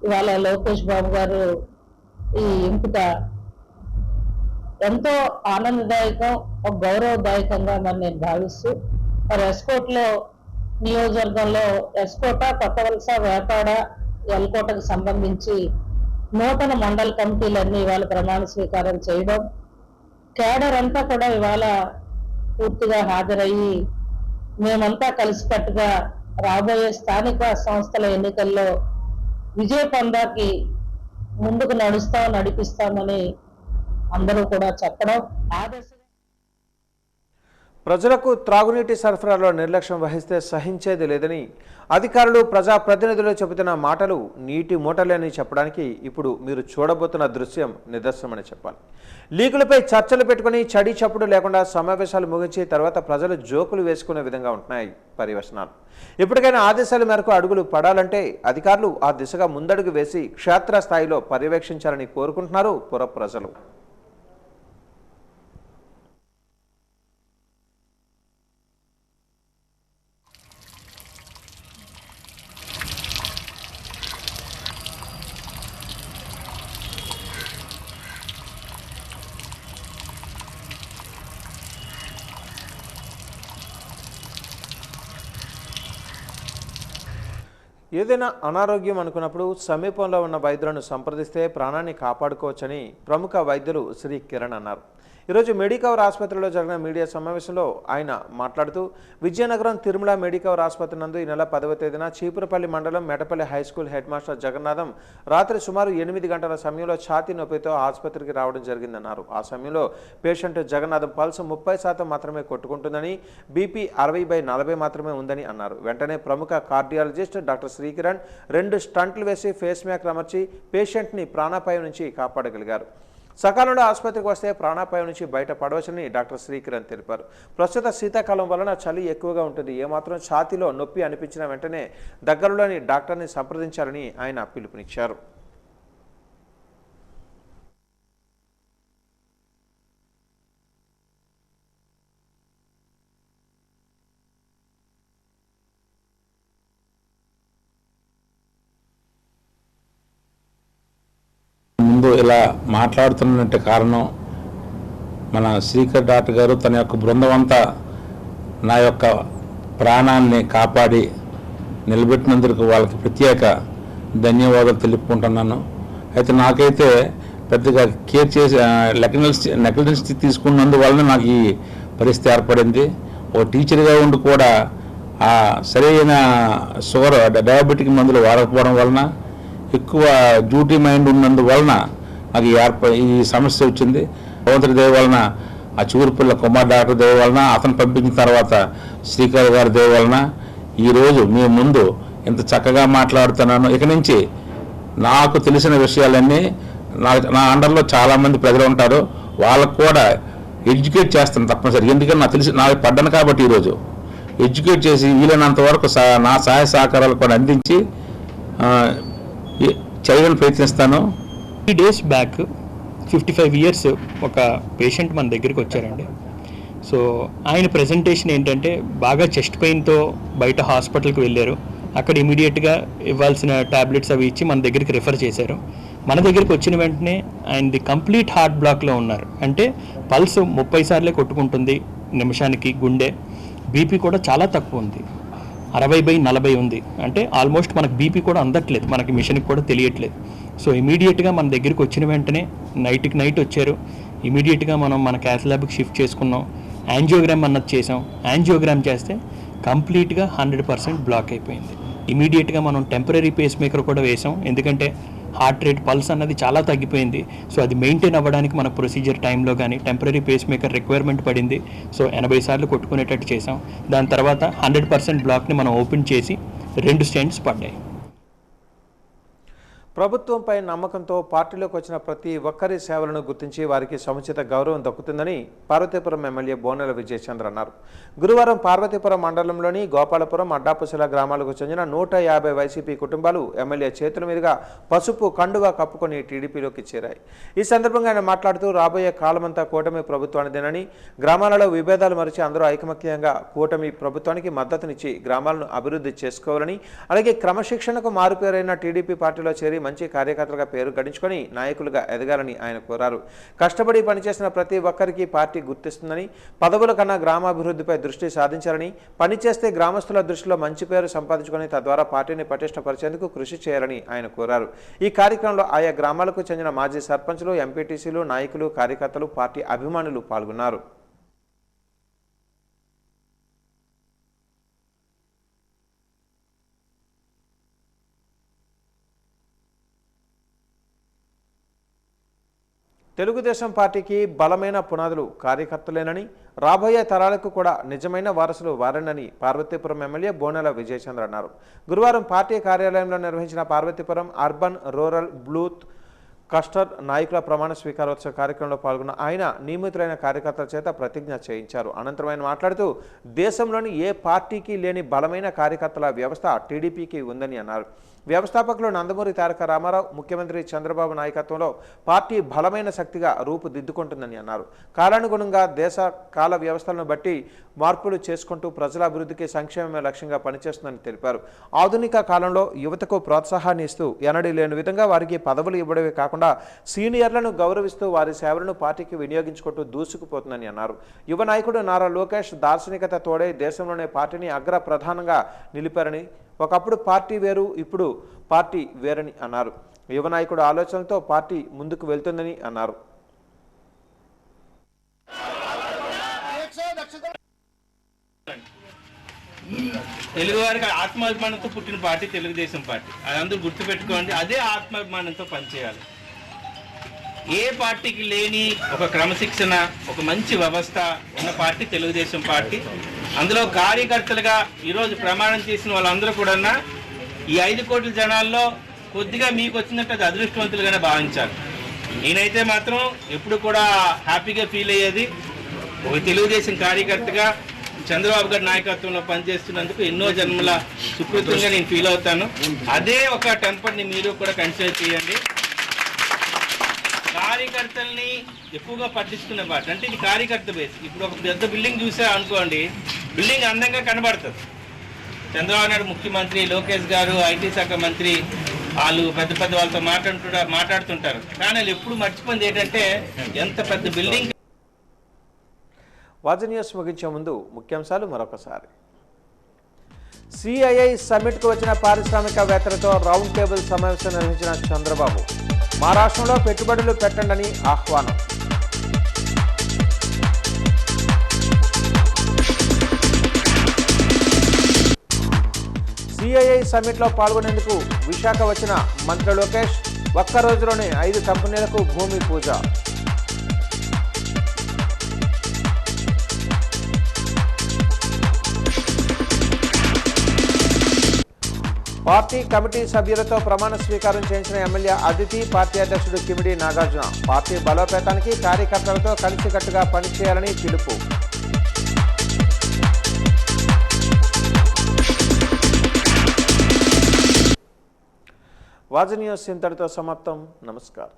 ఇవాళ లోకేష్ బాబు గారు ఈ ఎంపిక ఎంతో ఆనందదాయకం, ఒక గౌరవదాయకంగా మరి నేను భావిస్తూ, మరి ఎస్కోట్లో నియోజకవర్గంలో ఎస్కోట, కొత్తవలస, వేపాడ, ఎల్కోటకు సంబంధించి నూతన మండల కమిటీలన్నీ ఇవాళ ప్రమాణ స్వీకారం చేయడం, కేడర్ అంతా కూడా ఇవాళ పూర్తిగా హాజరయ్యి మేమంతా కలిసికట్టుగా రాబోయే స్థానిక సంస్థల ఎన్నికల్లో విజయ పందాకి ముందుకు నడిపిస్తామని అందరూ కూడా చెప్పడం. ప్రజలకు త్రాగునీటి సరఫరాలో నిర్లక్ష్యం వహిస్తే సహించేది లేదని అధికారులు, ప్రజాప్రతినిధులు చెబుతున్న మాటలు నీటి మూటలేని చెప్పడానికి ఇప్పుడు మీరు చూడబోతున్న దృశ్యం నిదర్శనమని చెప్పాలి. లీకులపై చర్చలు పెట్టుకుని చడి చప్పుడు లేకుండా సమావేశాలు ముగించి తర్వాత ప్రజలు జోకులు వేసుకునే విధంగా ఉంటున్నాయి పర్యవసనాలు. ఇప్పటికైనా ఆదేశాల మేరకు అడుగులు పడాలంటే అధికారులు ఆ దిశగా ముందడుగు వేసి క్షేత్రస్థాయిలో పర్యవేక్షించాలని కోరుకుంటున్నారు పుర ప్రజలు. ఏదైనా అనారోగ్యం అనుకున్నప్పుడు సమీపంలో ఉన్న వైద్యులను సంప్రదిస్తే ప్రాణాన్ని కాపాడుకోవచ్చని ప్రముఖ వైద్యులు శ్రీ కిరణ్ అన్నారు. ఈరోజు మెడికవర్ ఆసుపత్రిలో జరిగిన మీడియా సమావేశంలో ఆయన మాట్లాడుతూ విజయనగరం తిరుమల మెడికవర్ ఆసుపత్రి నందు ఈ నెల 10వ తేదీన చీపురపల్లి మండలం Metpalli high school head master Jagannatham రాత్రి సుమారు 8 గంటల సమయంలో ఛాతీ నొప్పితో ఆసుపత్రికి రావడం జరిగిందన్నారు. ఆ సమయంలో పేషెంట్ జగన్నాథం పల్స్ 30% మాత్రమే కొట్టుకుంటుందని, బీపీ 60/40 మాత్రమే ఉందని అన్నారు. వెంటనే ప్రముఖ కార్డియాలజిస్ట్ డాక్టర్ శ్రీకిరణ్ 2 స్టంట్లు వేసి ఫేస్ మ్యాక్ అమర్చి పేషెంట్ని ప్రాణాపాయం నుంచి కాపాడగలిగారు. సకాలంలో ఆసుపత్రికి వస్తే ప్రాణాపాయం నుంచి బయటపడవచ్చని డాక్టర్ శ్రీకిరణ్ తెలిపారు. ప్రస్తుత శీతాకాలం వలన చలి ఎక్కువగా ఉంటుంది. ఏమాత్రం ఛాతీలో నొప్పి అనిపించిన వెంటనే దగ్గరలోని డాక్టర్ని సంప్రదించాలని ఆయన పిలుపునిచ్చారు. ముందు ఇలా మాట్లాడుతున్నట్టు కారణం మన శ్రీకర్ డాక్టర్ గారు తన యొక్క బృందం అంతా నా యొక్క ప్రాణాన్ని కాపాడి నిలబెట్టినందుకు వాళ్ళకి ప్రత్యేక ధన్యవాదాలు తెలుపుకుంటున్నాను. అయితే నాకైతే పెద్దగా కేర్ చేసి నెగ్లిజెన్స్ తీసుకున్నందువలన నాకు ఈ పరిస్థితి ఏర్పడింది. ఒక టీచర్గా ఉండి కూడా ఆ సరైన షుగర్ డయాబెటిక్ మందులు వాడకపోవడం వలన, ఎక్కువ డ్యూటీ మైండ్ ఉన్నందువలన నాకు ఈ సమస్య వచ్చింది. భగవంతుడి దయ వలన, ఆ చిగురుపిల్ల కుమార్ డాక్టర్ దయ వలన, అతను పంపించిన తర్వాత శ్రీకర్ గారి దయ వలన ఈరోజు మీ ముందు ఇంత చక్కగా మాట్లాడుతున్నాను. ఇక నుంచి నాకు తెలిసిన విషయాలన్నీ నా అండర్లో చాలామంది ప్రజలు ఉంటారు, వాళ్ళకు కూడా ఎడ్యుకేట్ చేస్తాను తప్పనిసరి. ఎందుకంటే నాకు పడ్డాను కాబట్టి ఈరోజు ఎడ్యుకేట్ చేసి వీలైనంత వరకు నా సహాయ సహకారాలు కూడా అందించి చేయడానికి ప్రయత్నిస్తాను. 3 days బ్యాక్ 55 years ఒక పేషెంట్ మన దగ్గరికి వచ్చారండి. సో ఆయన ప్రెజెంటేషన్ ఏంటంటే బాగా చెస్ట్ పెయిన్తో బయట హాస్పిటల్కి వెళ్ళారు. అక్కడ ఇమీడియట్గా ఇవ్వాల్సిన ట్యాబ్లెట్స్ అవి ఇచ్చి మన దగ్గరికి రిఫర్ చేశారు. మన దగ్గరికి వచ్చిన వెంటనే ఆయనది కంప్లీట్ హార్ట్ బ్లాక్లో ఉన్నారు. అంటే పల్స్ 30 సార్లే కొట్టుకుంటుంది నిమిషానికి. గుండె బీపీ కూడా చాలా తక్కువ ఉంది, 60/40 ఉంది. అంటే ఆల్మోస్ట్ మనకు బీపీ కూడా అందట్లేదు, మనకి మిషన్కి కూడా తెలియట్లేదు. సో ఇమీడియట్గా మన దగ్గరికి వచ్చిన వెంటనే నైట్కి నైట్ వచ్చారు. ఇమీడియట్గా మనం మన క్యాథ్ ల్యాబ్కి షిఫ్ట్ చేసుకున్నాం. యాంజియోగ్రామ్ అన్నది చేసాం. యాంజియోగ్రామ్ చేస్తే కంప్లీట్గా 100% బ్లాక్ అయిపోయింది. ఇమీడియట్గా మనం టెంపరీ పేస్ మేకర్ కూడా వేసాం. ఎందుకంటే హార్ట్ రేట్ పల్స్ అన్నది చాలా తగ్గిపోయింది. సో అది మెయింటైన్ అవ్వడానికి మన ప్రొసీజర్ టైంలో కానీ టెంపరీ పేస్ మేకర్ రిక్వైర్మెంట్ పడింది. సో 80 సార్లు కొట్టుకునేటట్టు చేసాం. దాని తర్వాత 100% బ్లాక్ని మనం ఓపెన్ చేసి 2 స్టెంట్స్ పడ్డాయి. ప్రభుత్వంపై నమ్మకంతో పార్టీలోకి వచ్చిన ప్రతి ఒక్కరి సేవలను గుర్తించి వారికి సముచిత గౌరవం దక్కుతుందని పార్వతీపురం ఎమ్మెల్యే బోనెల విజయచంద్ర అన్నారు. గురువారం పార్వతీపురం మండలంలోని గోపాలపురం, అడ్డాపుశల గ్రామాలకు చెందిన 150 వైసీపీ కుటుంబాలు ఎమ్మెల్యే చేతుల మీదుగా పసుపు కండువా కప్పుకొని టీడీపీలోకి చేరాయి. ఈ సందర్భంగా ఆయన మాట్లాడుతూ రాబోయే కాలమంతా కూటమి ప్రభుత్వానిదేనని, గ్రామాలలో విభేదాలు మరిచి అందరూ ఐకమత్యంగా కూటమి ప్రభుత్వానికి మద్దతునిచ్చి గ్రామాలను అభివృద్ధి చేసుకోవాలని, అలాగే క్రమశిక్షణకు మారుపేరైన టీడీపీ పార్టీలో చేరి మంచి కార్యకర్తలుగా పేరు గడించుకొని నాయకులుగా ఎదగాలని ఆయన కోరారు. కష్టపడి పనిచేసిన ప్రతి ఒక్కరికి పార్టీ గుర్తిస్తుందని, పదవుల కన్నా గ్రామాభివృద్ధిపై దృష్టి సాధించాలని, పనిచేస్తే గ్రామస్తుల దృష్టిలో మంచి పేరు సంపాదించుకొని తద్వారా పార్టీని పటిష్టపరిచేందుకు కృషి చేయాలని ఆయన కోరారు. ఈ కార్యక్రమంలో ఆయా గ్రామాలకు చెందిన మాజీ సర్పంచులు, ఎంపీటీసీలు, నాయకులు, కార్యకర్తలు, పార్టీ అభిమానులు పాల్గొన్నారు. తెలుగుదేశం పార్టీకి బలమైన పునాదులు కార్యకర్తలేనని, రాబోయే తరాలకు కూడా నిజమైన వారసులు వారేనని పార్వతీపురం ఎమ్మెల్యే బోనెల విజయచంద్ర అన్నారు. గురువారం పార్టీ కార్యాలయంలో నిర్వహించిన పార్వతీపురం అర్బన్ రూరల్ బూత్ కస్టర్ నాయకుల ప్రమాణ స్వీకారోత్సవ కార్యక్రమంలో పాల్గొన్న ఆయన నియమితులైన కార్యకర్తల చేత ప్రతిజ్ఞ చేయించారు. అనంతరం ఆయన మాట్లాడుతూ దేశంలోని ఏ పార్టీకి లేని బలమైన కార్యకర్తల వ్యవస్థ టీడీపీకి ఉందని అన్నారు. వ్యవస్థాపకులు నందమూరి తారక రామారావు, ముఖ్యమంత్రి చంద్రబాబు నాయకత్వంలో పార్టీ బలమైన శక్తిగా రూపుదిద్దుకుంటుందని అన్నారు. కాలానుగుణంగా దేశ కాల వ్యవస్థలను బట్టి మార్పులు చేసుకుంటూ ప్రజల అభివృద్ధికి సంక్షేమమే లక్ష్యంగా పనిచేస్తుందని తెలిపారు. ఆధునిక కాలంలో యువతకు ప్రోత్సాహాన్ని ఇస్తూ ఎన్నడీ లేని విధంగా వారికి పదవులు ఇవ్వడమే కాకుండా సీనియర్లను గౌరవిస్తూ వారి సేవలను పార్టీకి వినియోగించుకుంటూ దూసుకుపోతుందని అన్నారు. యువ నాయకుడు నారా లోకేష్ దార్శనికత తోడే దేశంలోనే పార్టీని అగ్ర ప్రధానంగా నిలిపారని, ఒకప్పుడు పార్టీ వేరు, ఇప్పుడు పార్టీ వేరని అన్నారు. యువ నాయకుడు ఆలోచనలతో పార్టీ ముందుకు వెళ్తుందని అన్నారు. తెలుగువారికి ఆత్మాభిమానంతో పుట్టిన పార్టీ తెలుగుదేశం పార్టీ. అది అందరూ గుర్తుపెట్టుకోండి. అదే ఆత్మాభిమానంతో పనిచేయాలి. ఏ పార్టీకి లేని ఒక క్రమశిక్షణ, ఒక మంచి వ్యవస్థ ఉన్న పార్టీ తెలుగుదేశం పార్టీ. అందులో కార్యకర్తలుగా ఈరోజు ప్రమాణం చేసిన వాళ్ళందరూ కూడా ఈ 5 కోట్ల జనాల్లో కొద్దిగా మీకు వచ్చినట్టు అది అదృష్టవంతులుగానే భావించాలి. నేనైతే మాత్రం ఎప్పుడు కూడా హ్యాపీగా ఫీల్ అయ్యేది ఒక తెలుగుదేశం కార్యకర్తగా చంద్రబాబు గారి నాయకత్వంలో పనిచేస్తున్నందుకు ఎన్నో జన్మల సుకృతంగా నేను ఫీల్ అవుతాను. అదే ఒక టెంపర్ని మీరు కూడా కన్సిడర్ చేయండి. కార్యకర్తల్ని ఎక్కువగా పట్టించుకునే పార్టీ అంటే ఇది కార్యకర్త బేస్. ఇప్పుడు ఒక పెద్ద బిల్డింగ్ చూసా అనుకోండి, బిల్డింగ్ అందంగా కనబడుతుంది. చంద్రబాబు నాయుడు ముఖ్యమంత్రి, లోకేష్ గారు ఐటీ శాఖ మంత్రి, వాళ్ళు పెద్ద పెద్ద వాళ్ళతో మాట్లాడుతుంటారు. కానీ వాళ్ళు ఎప్పుడు మర్చిపోయింది ఏంటంటే ఎంత పెద్ద బిల్డింగ్. వాజ న్యూస్ ముగించే ముందు ముఖ్యాంశాలు మరొకసారి. సిఐఐ సమ్మిట్కు వచ్చిన పారిశ్రామికవేత్తలతో రౌండ్ టేబుల్ సమావేశం నిర్వహించిన చంద్రబాబు. మా రాష్ట్రంలో పెట్టుబడులు పెట్టండని ఆహ్వానం. సిఐఐ సమ్మిట్లో పాల్గొనేందుకు విశాఖ వచ్చిన మంత్రి లోకేష్. ఒక్క రోజులోనే 5 కంపెనీలకు భూమి పూజ. పార్టీ కమిటీ సభ్యులతో ప్రమాణ స్వీకారం చేయించిన ఎమ్మెల్యే అదితి, పార్టీ అధ్యక్షుడు కిమిడి నాగార్జున. పార్టీ బలోపేతానికి కార్యకర్తలతో కలిసికట్టుగా పనిచేయాలని పిలుపు. వాజ న్యూస్ ఇంతటితో సమాప్తం. నమస్కారం.